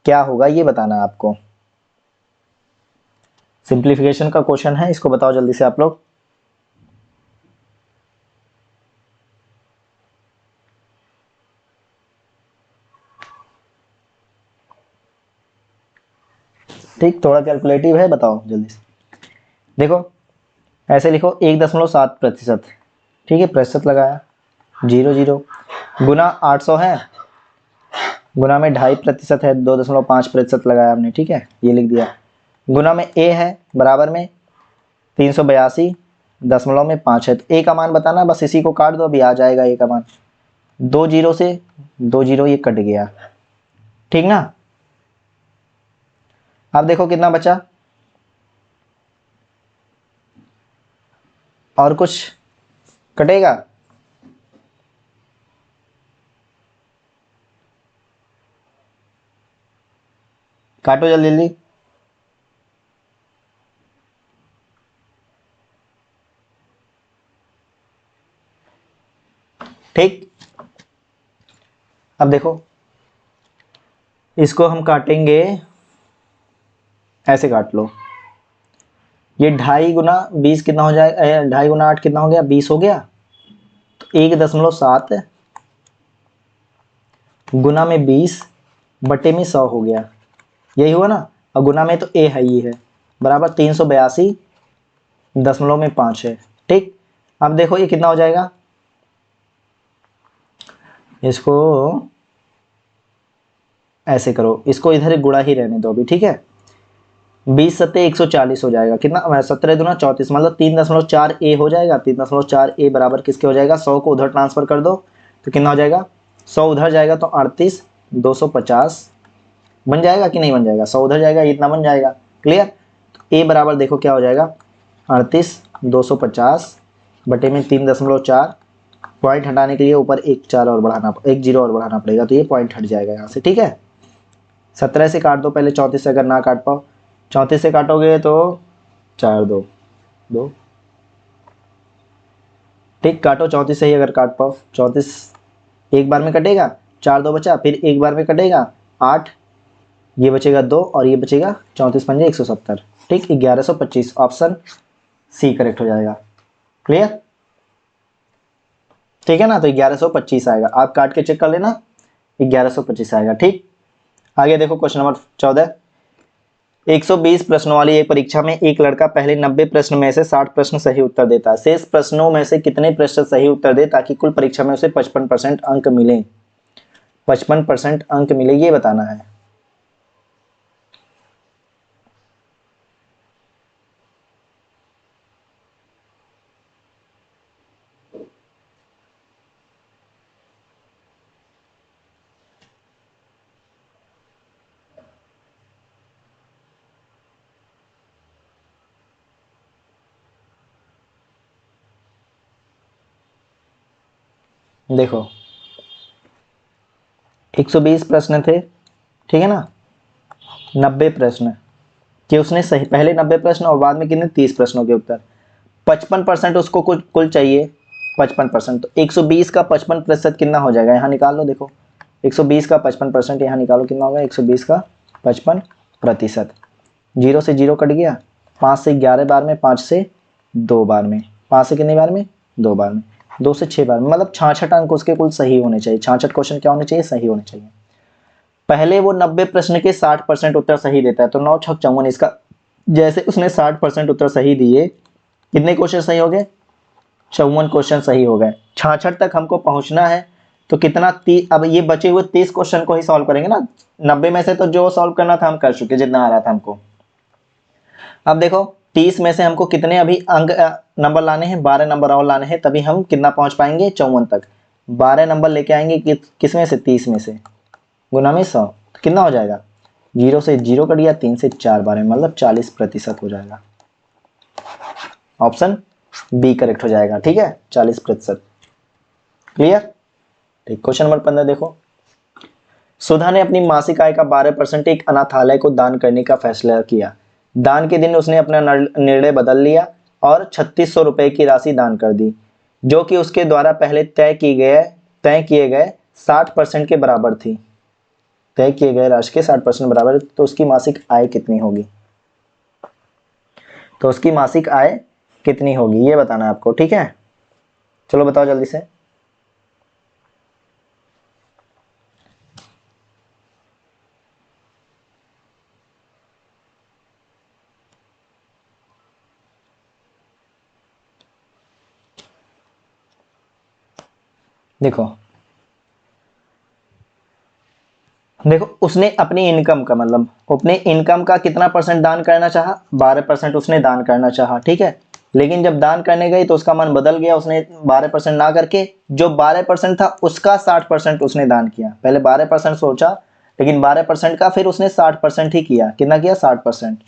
क्या होगा ये बताना है आपको। सिंप्लीफिकेशन का क्वेश्चन है, इसको बताओ जल्दी से आप लोग। ठीक, थोड़ा कैलकुलेटिव है, बताओ जल्दी से। देखो ऐसे लिखो 1.7%, ठीक है, प्रतिशत लगाया, 0 गुना 800 है, गुना में 2.5% है, 2.5% लगाया हमने। ठीक है, ये लिख दिया, गुना में ए है बराबर में 382.5 है, तो ए का मान बताना, बस इसी को काट दो, अभी आ जाएगा ए का मान। 2 जीरो से 2 जीरो ये कट गया, ठीक ना। अब देखो कितना बचा, और कुछ कटेगा, काटो जल्दी जल्दी। ठीक, अब देखो इसको हम काटेंगे, ऐसे काट लो। ये 2.5 गुना 20 कितना हो जाएगा, 2.5 गुना 8 कितना हो गया, 20 हो गया। तो 1.7 गुना में 20 बटे में 100 हो गया, यही हुआ ना। और गुना में तो ए है ही है, बराबर 382.5 है। ठीक, अब देखो ये कितना हो जाएगा, इसको ऐसे करो, इसको इधर गुणा ही रहने दो अभी, ठीक है। 20 सत्ते 140 हो जाएगा, कितना 17 दूना 34, मतलब 3.4 ए हो जाएगा। 3.4 ए बराबर किसके हो जाएगा, 100 को उधर ट्रांसफर कर दो तो कितना हो जाएगा, 100 उधर जाएगा तो 38 250 बन जाएगा कि नहीं बन जाएगा, 100 उधर जाएगा इतना बन जाएगा। क्लियर, तो ए बराबर देखो क्या हो जाएगा, 38 250 बटे में 3.4, पॉइंट हटाने के लिए ऊपर एक 4 और बढ़ाना, एक जीरो और बढ़ाना पड़ेगा, तो ये पॉइंट हट जाएगा यहाँ से, ठीक है। 17 से काट दो पहले, 34 से अगर ना काट पाओ, 34 से काटोगे तो 4 2 2, ठीक, काटो 34 से ही अगर काट पाओ, 34 एक बार में कटेगा, 4 2 बचा, फिर एक बार में कटेगा 8, ये बचेगा 2 और ये बचेगा 34 पंजे 170, ठीक, 1125, ऑप्शन सी करेक्ट हो जाएगा। क्लियर, ठीक है ना, तो 1125 आएगा, आप काट के चेक कर लेना, 1125 आएगा। ठीक, आगे देखो क्वेश्चन नंबर 14, 120 प्रश्नों वाली एक परीक्षा में एक लड़का पहले 90 प्रश्न में से 60 प्रश्न सही उत्तर देता है, शेष प्रश्नों में से कितने प्रश्न सही उत्तर दे ताकि कुल परीक्षा में उसे 55% अंक मिले, 55% अंक मिले, ये बताना है। देखो 120 प्रश्न थे, ठीक है ना, 90 प्रश्न कि उसने सही, पहले 90 प्रश्न और बाद में कितने 30 प्रश्नों के उत्तर, 55% उसको कुल चाहिए, 55%, तो 120 का 55% कितना हो जाएगा, यहाँ निकाल लो। देखो 120 का 55% यहाँ निकालो, कितना होगा 120 का 55%, जीरो से जीरो कट गया, 5 से 11 बार में, 5 से 2 बार में, 5 से कितनी बार में 2 बार में, 2 से 6 बार में, मतलब 66 अंक उसके कुल सही होने चाहिए, 66 क्वेश्चन क्या होने चाहिए, सही होने चाहिए। पहले वो 90 प्रश्न के 60% उत्तर सही देता है, तो 9 छक 54, इसका जैसे उसने 60% उत्तर सही दिए, कितने क्वेश्चन सही हो गए, 54 क्वेश्चन सही हो गए। 66 तक हमको पहुंचना है, तो कितना अब ये बचे हुए 30 क्वेश्चन को ही सॉल्व करेंगे ना, 90 में से तो जो सॉल्व करना था हम कर चुके, जितना आ रहा था हमको। अब देखो 30 में से हमको कितने अभी अंक नंबर लाने हैं, 12 नंबर और लाने हैं, तभी हम कितना पहुंच पाएंगे 54 तक। 12 नंबर लेके आएंगे किस में से, 30 में से, गुना में 100, तो कितना हो जाएगा, जीरो से जीरो कट गया, 3 से 4 बार में, मतलब 40% हो जाएगा, ऑप्शन बी करेक्ट हो जाएगा। ठीक है, 40%। क्लियर, ठीक, क्वेश्चन नंबर 15 देखो, सुधा ने अपनी मासिक आय का 12% एक अनाथालय को दान करने का फैसला किया। दान के दिन उसने अपना निर्णय बदल लिया और 3600 रुपए की राशि दान कर दी, जो कि उसके द्वारा पहले तय किए गए 60% के बराबर थी। तय किए गए राशि के 60% बराबर, तो उसकी मासिक आय कितनी होगी, तो उसकी मासिक आय कितनी होगी ये बताना है आपको। ठीक है, चलो बताओ जल्दी से। देखो देखो उसने अपनी इनकम का, मतलब अपने इनकम का कितना परसेंट दान करना चाहा, 12% उसने दान करना चाहा। ठीक है, लेकिन जब दान करने गई तो उसका मन बदल गया, उसने 12% ना करके जो 12% था उसका 60% उसने दान किया। पहले 12% सोचा, लेकिन 12% का फिर उसने 60% ही किया। कितना किया? 60%,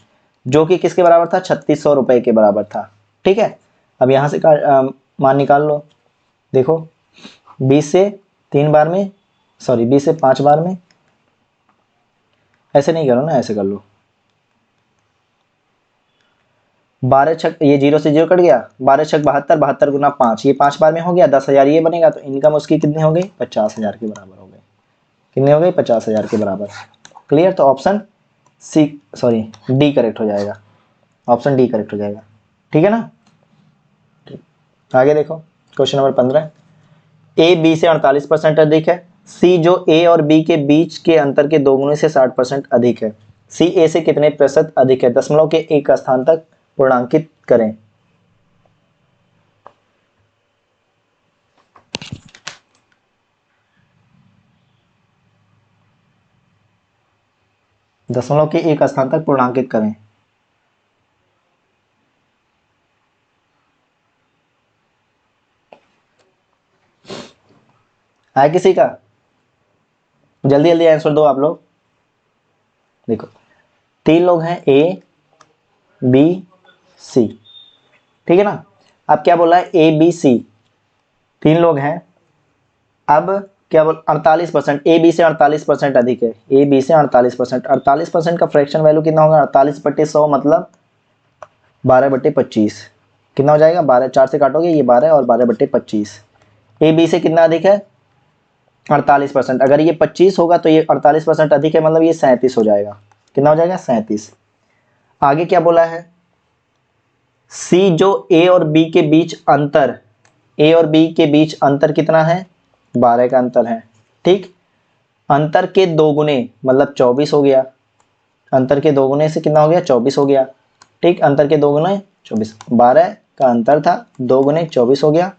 जो कि किसके बराबर था? 3600 रुपए के बराबर था। ठीक है, अब यहाँ से मान निकाल लो। देखो 20 से 3 बार में, सॉरी 20 से 5 बार में, ऐसे नहीं करो ना, ऐसे कर लो। 12 छक, ये 0 से 0 कट गया, 12 छक 72, 72 गुना 5, ये 5 बार में हो गया, 10,000 ये बनेगा। तो इनकम उसकी कितनी हो गई? 50,000 के बराबर हो गई। कितने हो गई? 50,000 के बराबर। क्लियर? तो option C, sorry D correct हो जाएगा। ऑप्शन डी करेक्ट हो जाएगा। ठीक है ना? आगे देखो क्वेश्चन नंबर 15। ए बी से 48% अधिक है। सी जो ए और बी के बीच के अंतर के दोगुने से 60% अधिक है। सी ए से कितने प्रतिशत अधिक है? दशमलव के एक स्थान तक पूर्णांकित करें। दशमलव के एक स्थान तक पूर्णांकित करें। है किसी का? जल्दी जल्दी आंसर दो आप लोग। देखो 3 लोग हैं, ए बी सी, ठीक है ना? अब क्या बोला है? ए बी सी 3 लोग हैं। अब क्या बोल? 48%, ए बी से 48% अधिक है। ए बी से 48%, 48% का फ्रैक्शन वैल्यू कितना होगा? 48/100 मतलब 12/25। कितना हो जाएगा? 12, 4 से काटोगे ये 12 और 12/25। ए बी से कितना अधिक है? 48%। अगर ये 25 होगा तो ये 48% अधिक है, मतलब ये 37 हो जाएगा। कितना हो जाएगा? 37। आगे क्या बोला है? सी जो ए और बी के बीच अंतर, ए और बी के बीच अंतर कितना है? 12 का अंतर है। ठीक, अंतर के दोगुने मतलब 24 हो गया। अंतर के दोगुने से कितना हो गया? 24 हो गया। ठीक, अंतर के दोगुने 24, 12 का अंतर था, दोगुने 24 हो गया।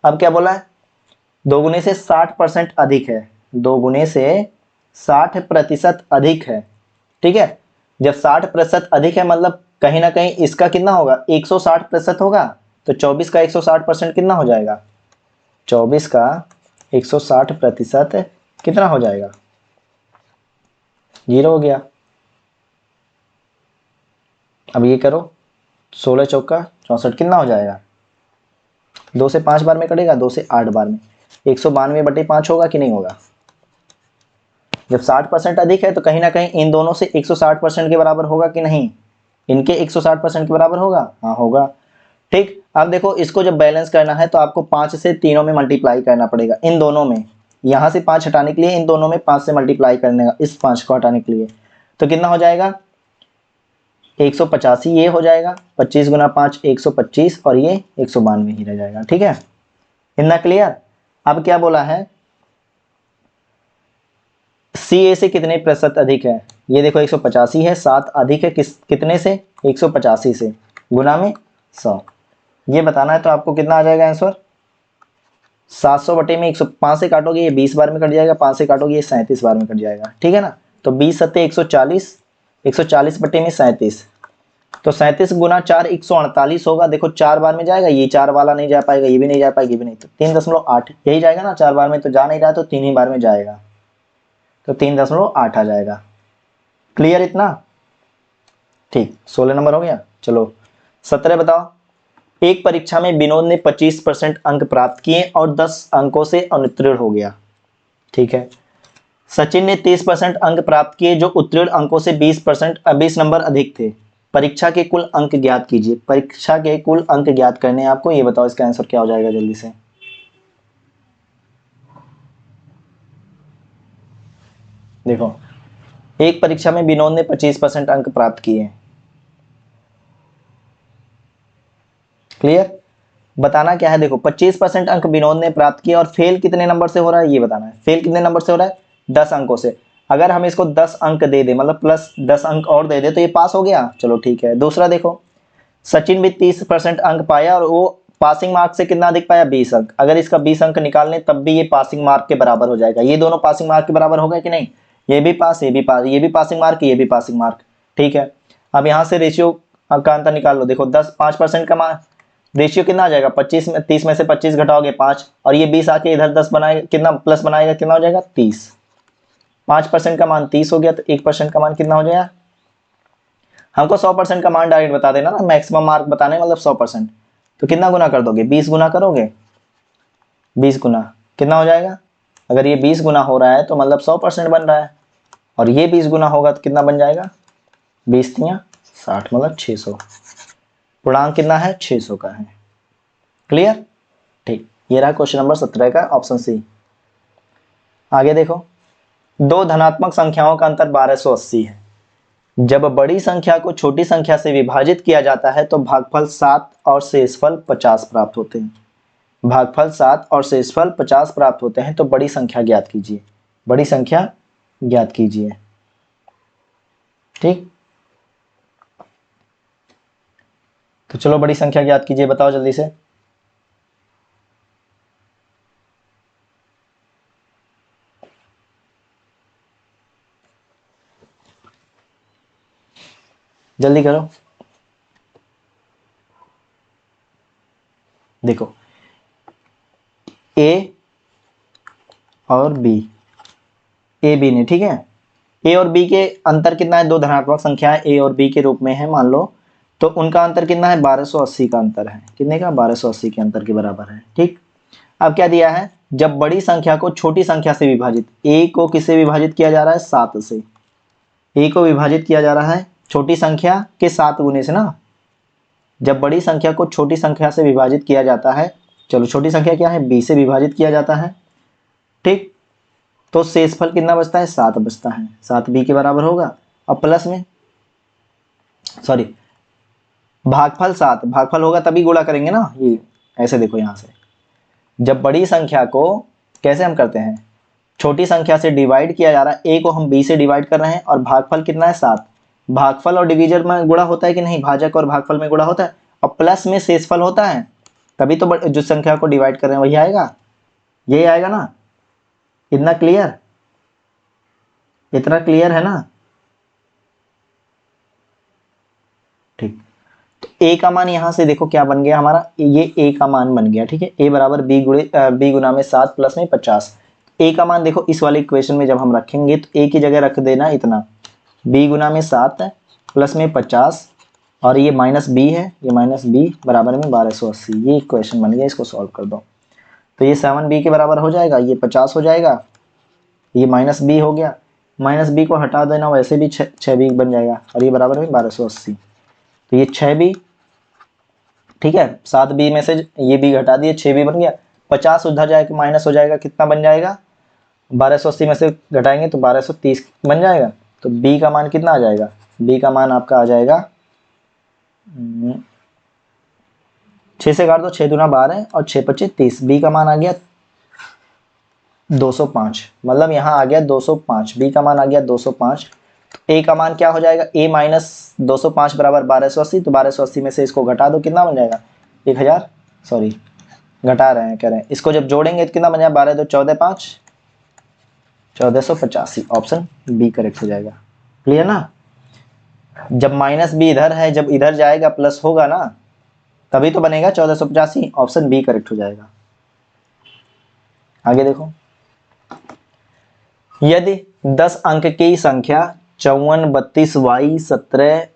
अब क्या बोला है? दोगुने से 60% अधिक है। दोगुने से 60% अधिक है। ठीक है, जब 60% अधिक है मतलब कहीं ना कहीं इसका कितना होगा? 160% होगा। तो 24 का 160% कितना हो जाएगा? 24 का 160% कितना हो जाएगा? 0 हो गया। अब ये करो, 16 चौका 64 कितना हो जाएगा? 2 से 5 बार में कटेगा, 2 से 8 बार में, 192/5 होगा कि नहीं होगा? जब 60% अधिक है तो कहीं ना कहीं इन दोनों से 160% के बराबर होगा कि नहीं? इनके 160% के बराबर होगा? हाँ होगा। ठीक, अब देखो इसको जब बैलेंस करना है तो आपको 5 से तीनों में मल्टीप्लाई करना पड़ेगा, इन दोनों में। यहाँ से 5 हटाने के लिए इन दोनों में 5 से मल्टीप्लाई करने का, इस 5 को हटाने के लिए। तो कितना हो जाएगा? 185 ये हो जाएगा, 25 गुना 5 125, और ये 192 ही रह जाएगा। ठीक है, इतना क्लियर? अब क्या बोला है? सी ए से कितने प्रतिशत अधिक है? ये देखो 185 है, 7 अधिक है कितने से? 185 से, गुना में 100। ये बताना है तो आपको कितना आ जाएगा आंसर? 700 बटे में 105 से काटोगे ये 20 बार में कट जाएगा, 5 से काटोगे ये 37 बार में कट जाएगा। ठीक है ना? तो 20 सत्ते 140, 140 बटे में 37, तो 37 गुना 4 148 होगा। देखो 4 बार में जाएगा, ये 4 वाला नहीं जा पाएगा, ये भी नहीं जा पाएगा, ये भी नहीं, तो 3.8 यही जाएगा ना। 4 बार में तो जा नहीं रहा, तो 3 ही बार में जाएगा, तो 3.8 आ जाएगा। क्लियर इतना? ठीक, 16 नंबर हो गया। चलो 17 बताओ। एक परीक्षा में विनोद ने 25% अंक प्राप्त किए और 10 अंकों से अनुत्तीर्ण हो गया। ठीक है, सचिन ने 30% अंक प्राप्त किए जो उत्तीर्ण अंकों से 20 नंबर अधिक थे। परीक्षा के कुल अंक ज्ञात कीजिए। परीक्षा के कुल अंक ज्ञात करने हैं आपको, ये बताओ इसका आंसर क्या हो जाएगा जल्दी से। देखो एक परीक्षा में विनोद ने 25% अंक प्राप्त किए हैं। क्लियर? बताना क्या है? देखो 25% अंक विनोद ने प्राप्त किए और फेल कितने नंबर से हो रहा है ये बताना है। फेल कितने नंबर से हो रहा है? 10 अंकों से। अगर हम इसको 10 अंक दे दे, मतलब प्लस 10 अंक और दे दे, तो ये पास हो गया। चलो ठीक है। दूसरा देखो, सचिन भी 30% अंक पाया और वो पासिंग मार्क से कितना अधिक पाया? 20 अंक। अगर इसका 20 अंक निकाल लें तब भी ये पासिंग मार्क के बराबर हो जाएगा। ये दोनों पासिंग मार्क के बराबर हो गए कि नहीं? ये भी पास, ये भी पास, ये भी पासिंग मार्क, ये भी पासिंग मार्क। ठीक है, अब यहाँ से रेशियो का अंतर निकाल लो। देखो 10 5% का रेशियो कितना आ जाएगा, 25 में 30 में से 25 घटाओगे 5, और ये 20 आके इधर 10 बनाएगा, कितना प्लस बनाएगा, कितना हो जाएगा 30। 5% का मान 30 हो गया, तो 1% का मान कितना हो जाएगा। हमको 100% का मान डायरेक्ट बता देना ना, मैक्सिमम मार्क बताने मतलब 100%। तो कितना गुना कर दोगे, 20 गुना करोगे, 20 गुना कितना हो जाएगा। अगर ये 20 गुना हो रहा है तो मतलब 100% बन रहा है, और ये 20 गुना होगा तो कितना बन जाएगा, 20 तियां 60 मतलब 600। पूर्णांक कितना है, 600 का है। क्लियर, ठीक। ये रहा क्वेश्चन नंबर 17 का ऑप्शन सी। आगे देखो, दो धनात्मक संख्याओं का अंतर 1280 है। जब बड़ी संख्या को छोटी संख्या से विभाजित किया जाता है तो भागफल 7 और शेषफल 50 प्राप्त होते हैं। भागफल 7 और शेषफल 50 प्राप्त होते हैं, तो बड़ी संख्या ज्ञात कीजिए। बड़ी संख्या ज्ञात कीजिए, ठीक। तो चलो बड़ी संख्या ज्ञात कीजिए, बताओ जल्दी से। जल्दी करो। देखो ए और बी, ए बी ने, ठीक है। ए और बी के अंतर कितना है, दो धनात्मक संख्याएं ए और बी के रूप में है मान लो, तो उनका अंतर कितना है, 1280 का अंतर है। कितने का, 1280 के अंतर के बराबर है, ठीक। अब क्या दिया है, जब बड़ी संख्या को छोटी संख्या से विभाजित, ए को किससे विभाजित किया जा रहा है, 7 से। ए को विभाजित किया जा रहा है छोटी संख्या के 7 गुने से ना। जब बड़ी संख्या को छोटी संख्या से विभाजित किया जाता है, चलो छोटी संख्या क्या है, बी से विभाजित किया जाता है, ठीक। तो शेषफल कितना बचता है, 7 बचता है। 7 बी के बराबर होगा। अब प्लस में, सॉरी, भागफल 7, भागफल होगा तभी गुणा करेंगे ना, ये ऐसे देखो यहां से। जब बड़ी संख्या को कैसे हम करते हैं, छोटी संख्या से डिवाइड किया जा रहा है, ए को हम बी से डिवाइड कर रहे हैं, और भागफल कितना है 7। भागफल और डिवीजन में गुणा होता है कि नहीं, भाजक और भागफल में गुणा होता है, और प्लस में शेषफल होता है, तभी तो जो संख्या को डिवाइड कर रहे हैं वही आएगा, यही आएगा ना। इतना क्लियर, इतना क्लियर है ना, ठीक। तो ए का मान यहां से देखो क्या बन गया हमारा, ये ए का मान बन गया, ठीक है। ए बराबर बी गुना में 7 प्लस में 50। ए का मान देखो इस वाले इक्वेशन में जब हम रखेंगे तो ए की जगह रख देना इतना, बी गुना में 7 प्लस में 50, और ये माइनस बी है, ये माइनस बी बराबर में 1280। ये इक्वेशन बन गया, इसको सॉल्व कर दो तो ये 7b के बराबर हो जाएगा, ये 50 हो जाएगा, ये माइनस बी हो गया, माइनस बी को हटा देना, वैसे भी 6b बन जाएगा, और ये बराबर में 1280। तो ये 6b, ठीक है। 7b में से ये b घटा दिए, 6b बन गया। 50 उधर जाएगा माइनस हो जाएगा, कितना बन जाएगा, 1280 में से घटाएंगे तो 1230 बन जाएगा। तो b का मान कितना आ जाएगा, b का मान आपका आ जाएगा 6 से काट दो, 6 दूना 12 और 6 पच्चीस 30। बी का मान आ गया 205, मतलब यहाँ आ गया 205, बी का मान आ गया 205। ए का मान क्या हो जाएगा, ए माइनस 205 बराबर 1280। तो 1280 में से इसको घटा दो, कितना बन जाएगा 1000, सॉरी घटा रहे हैं, कह रहे हैं इसको जब जोड़ेंगे तो कितना बन जाएगा, 12 2 14 5 1485। ऑप्शन बी करेक्ट हो जाएगा। क्लियर ना, जब माइनस बी इधर है, जब इधर जाएगा प्लस होगा ना, तभी तो बनेगा 1485। ऑप्शन बी करेक्ट हो जाएगा। आगे देखो, यदि 10 अंक की संख्या 54 32 y 17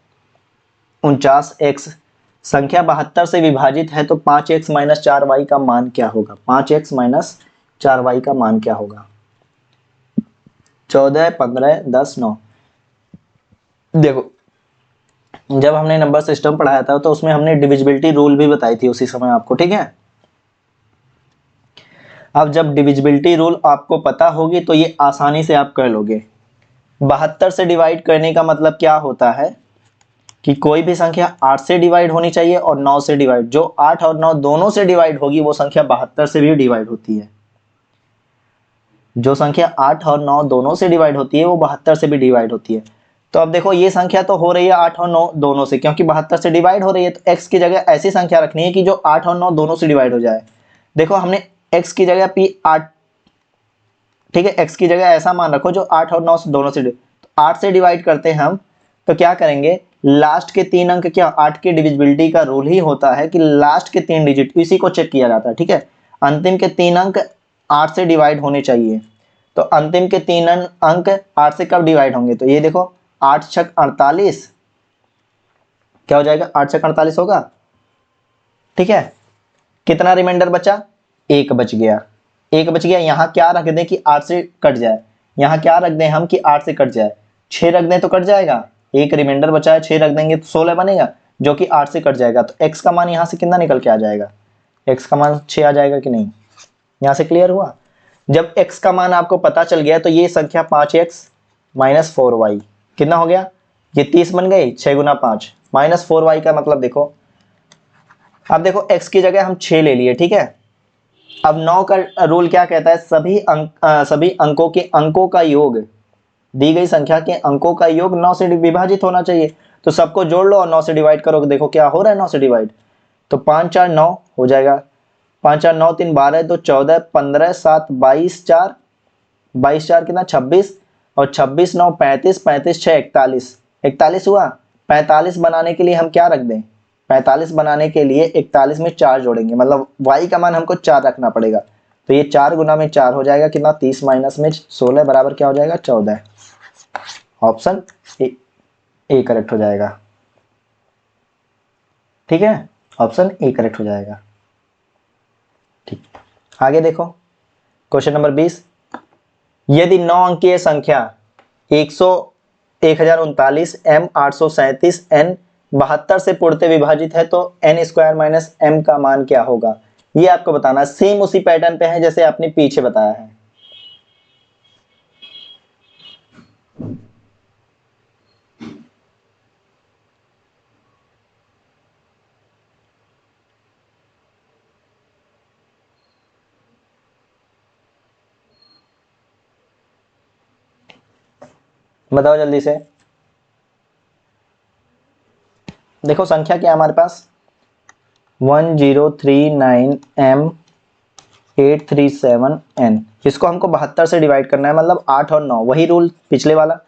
49 x संख्या 72 से विभाजित है तो 5x माइनस 4y का मान क्या होगा। 5x माइनस 4y का मान क्या होगा। 14 15 10 9। देखो जब हमने नंबर सिस्टम पढ़ाया था तो उसमें हमने डिविजिबिलिटी रूल भी बताई थी उसी समय आपको, ठीक है। अब जब डिविजिबिलिटी रूल आपको पता होगी तो ये आसानी से आप कर लोगे। 72 से डिवाइड करने का मतलब क्या होता है कि कोई भी संख्या 8 से डिवाइड होनी चाहिए और 9 से डिवाइड, जो 8 और 9 दोनों से डिवाइड होगी वो संख्या 72 से भी डिवाइड होती है। जो संख्या 8 और 9 दोनों से डिवाइड होती है वो 72 से भी डिवाइड होती है। तो अब देखो ये संख्या तो हो रही है 8 और 9 दोनों से, क्योंकि 72 से डिवाइड हो रही है, तो x की जगह ऐसी संख्या रखनी है कि जो 8 और 9 दोनों से डिवाइड हो जाए। देखो हमने x की जगह p8, ठीक है, x की जगह ऐसा मान रखो जो 8 और 9 दोनों से, तो 8 से डिवाइड करते हैं हम, तो क्या करेंगे लास्ट के 3 अंक क्या 8 की डिविजिबिलिटी का रूल ही होता है कि लास्ट के 3 डिजिट इसी को चेक किया जाता है, ठीक है। अंतिम के 3 अंक 8 से डिवाइड होने चाहिए, तो अंतिम के 3 अंक 8 से कब डिवाइड होंगे, तो ये देखो 8 छक 48, क्या हो जाएगा 8 छक 48 होगा, ठीक है। कितना रिमाइंडर बचा, 1 बच गया, 1 बच गया। यहाँ क्या रख दें कि 8 से कट जाए, यहाँ क्या रख दें हम कि 8 से कट जाए, 6 रख दें तो कट जाएगा, 1 रिमाइंडर बचा है, 6 रख देंगे तो 16 बनेगा, जो कि 8 से कट जाएगा। तो x का मान यहाँ से कितना निकल के आ जाएगा, x का मान 6 आ जाएगा कि नहीं, यहाँ से क्लियर हुआ। जब x का मान आपको पता चल गया तो ये संख्या 5x माइनस 4y कितना हो गया, ये 30 बन गई, 6 गुना 5 माइनस 4y का मतलब देखो, अब देखो x की जगह हम 6 ले लिए, ठीक है। अब 9 का रूल क्या कहता है, सभी अंकों के अंकों का योग, दी गई संख्या के अंकों का योग 9 से विभाजित होना चाहिए। तो सबको जोड़ लो और 9 से डिवाइड करो, देखो क्या हो रहा है 9 से डिवाइड, तो 5 4 9 हो जाएगा, 5 4 9 3 12 2 14 15 7 22 4 22 4 कितना 26 और 26 9 35 35 6 41 41 हुआ। 45 बनाने के लिए हम क्या रख दें, 45 बनाने के लिए 41 में 4 जोड़ेंगे, मतलब y का मान हमको 4 रखना पड़ेगा। तो ये 4 गुना में 4 हो जाएगा कितना 30 माइनस में 16 बराबर क्या हो जाएगा 14। ऑप्शन ए करेक्ट हो जाएगा, ठीक है, ऑप्शन ए करेक्ट हो जाएगा। ठीक, आगे देखो क्वेश्चन नंबर 20, यदि 9 अंकीय संख्या 1039 m 837 n 72 से पूर्णतः विभाजित है तो n स्क्वायर माइनस m का मान क्या होगा, ये आपको बताना है। सेम उसी पैटर्न पे है जैसे आपने पीछे बताया है। बताओ जल्दी से, देखो संख्या क्या है हमारे पास 1039 m 837 n, इसको हमको 72 से डिवाइड करना है, मतलब 8 और 9, वही रूल पिछले वाला।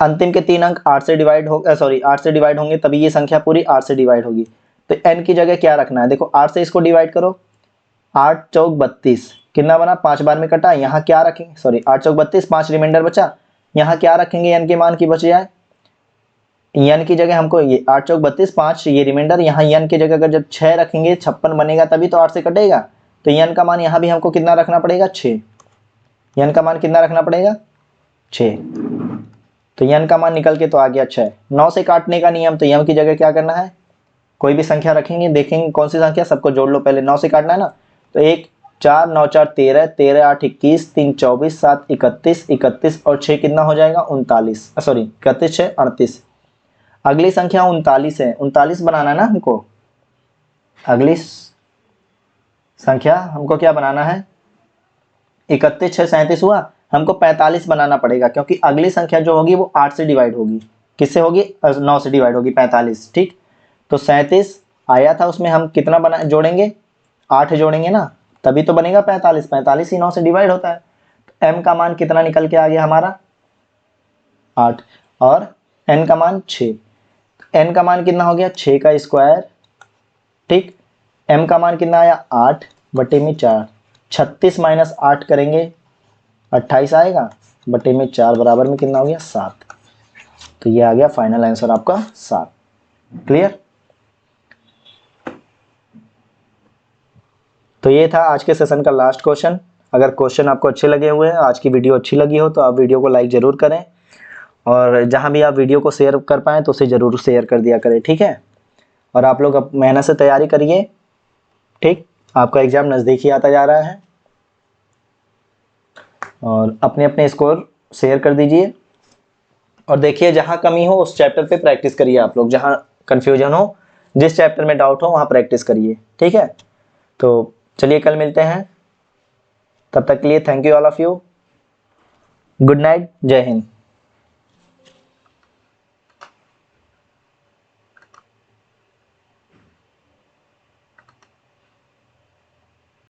अंतिम के 3 अंक 8 से डिवाइड हो 8 से डिवाइड होंगे तभी ये संख्या पूरी 8 से डिवाइड होगी। तो n की जगह क्या रखना है, देखो 8 से इसको डिवाइड करो, 8 चौक 32 कितना बना 5 बार में कटा, यहाँ क्या रखेंगे 8 चौक 32 5 रिमाइंडर बचा, यहाँ क्या रखेंगे n के मान की बच जाए, n की जगह हमको ये 8 चौक 32 5 ये रिमाइंडर, यहाँ n की जगह अगर जब 6 रखेंगे 56 बनेगा तभी तो 8 से कटेगा। तो n का मान यहाँ भी हमको कितना रखना पड़ेगा 6, n का मान कितना रखना पड़ेगा 6, तो n का मान निकल के तो आ गया 6। 9 से काटने का नियम, तो m की जगह क्या करना है, कोई भी संख्या रखेंगे, देखेंगे कौन सी संख्या, सबको जोड़ लो पहले, 9 से काटना है ना, तो 1 4 9 4 13 13 8 21 3 24 7 31 31 और 6 कितना हो जाएगा 39, 31 6 38। अगली संख्या 39 है, 39 बनाना है ना हमको, अगली संख्या हमको क्या बनाना है 31 6 37 हुआ, हमको 45 बनाना पड़ेगा क्योंकि अगली संख्या जो होगी वो 8 से डिवाइड होगी, किससे होगी 9 से डिवाइड होगी 45, ठीक। तो 37 आया था, उसमें हम कितना बना जोड़ेंगे 8 जोड़ेंगे ना, तभी तो बनेगा 45, 45 ही 9 से डिवाइड होता है। तो m का मान कितना निकल के आ गया हमारा 8 और n का मान 6, n का मान कितना हो गया 6 का स्क्वायर, ठीक। m का मान कितना आया 8 बटे में 4, 36 माइनस 8 करेंगे 28 आएगा, बटे में 4 बराबर में कितना हो गया 7। तो ये आ गया फाइनल आंसर आपका 7। क्लियर, तो ये था आज के सेशन का लास्ट क्वेश्चन। अगर क्वेश्चन आपको अच्छे लगे हुए हैं, आज की वीडियो अच्छी लगी हो तो आप वीडियो को लाइक ज़रूर करें, और जहां भी आप वीडियो को शेयर कर पाएँ तो उसे ज़रूर शेयर कर दिया करें, ठीक है। और आप लोग अब मेहनत से तैयारी करिए, ठीक, आपका एग्ज़ाम नज़दीक ही आता जा रहा है, और अपने अपने स्कोर शेयर कर दीजिए, और देखिए जहाँ कमी हो उस चैप्टर पे प्रैक्टिस करिए आप लोग, जहाँ कन्फ्यूजन हो, जिस चैप्टर में डाउट हो वहाँ प्रैक्टिस करिए, ठीक है। तो चलिए कल मिलते हैं, तब तक के लिए thank you all of you, good night, जय हिंद।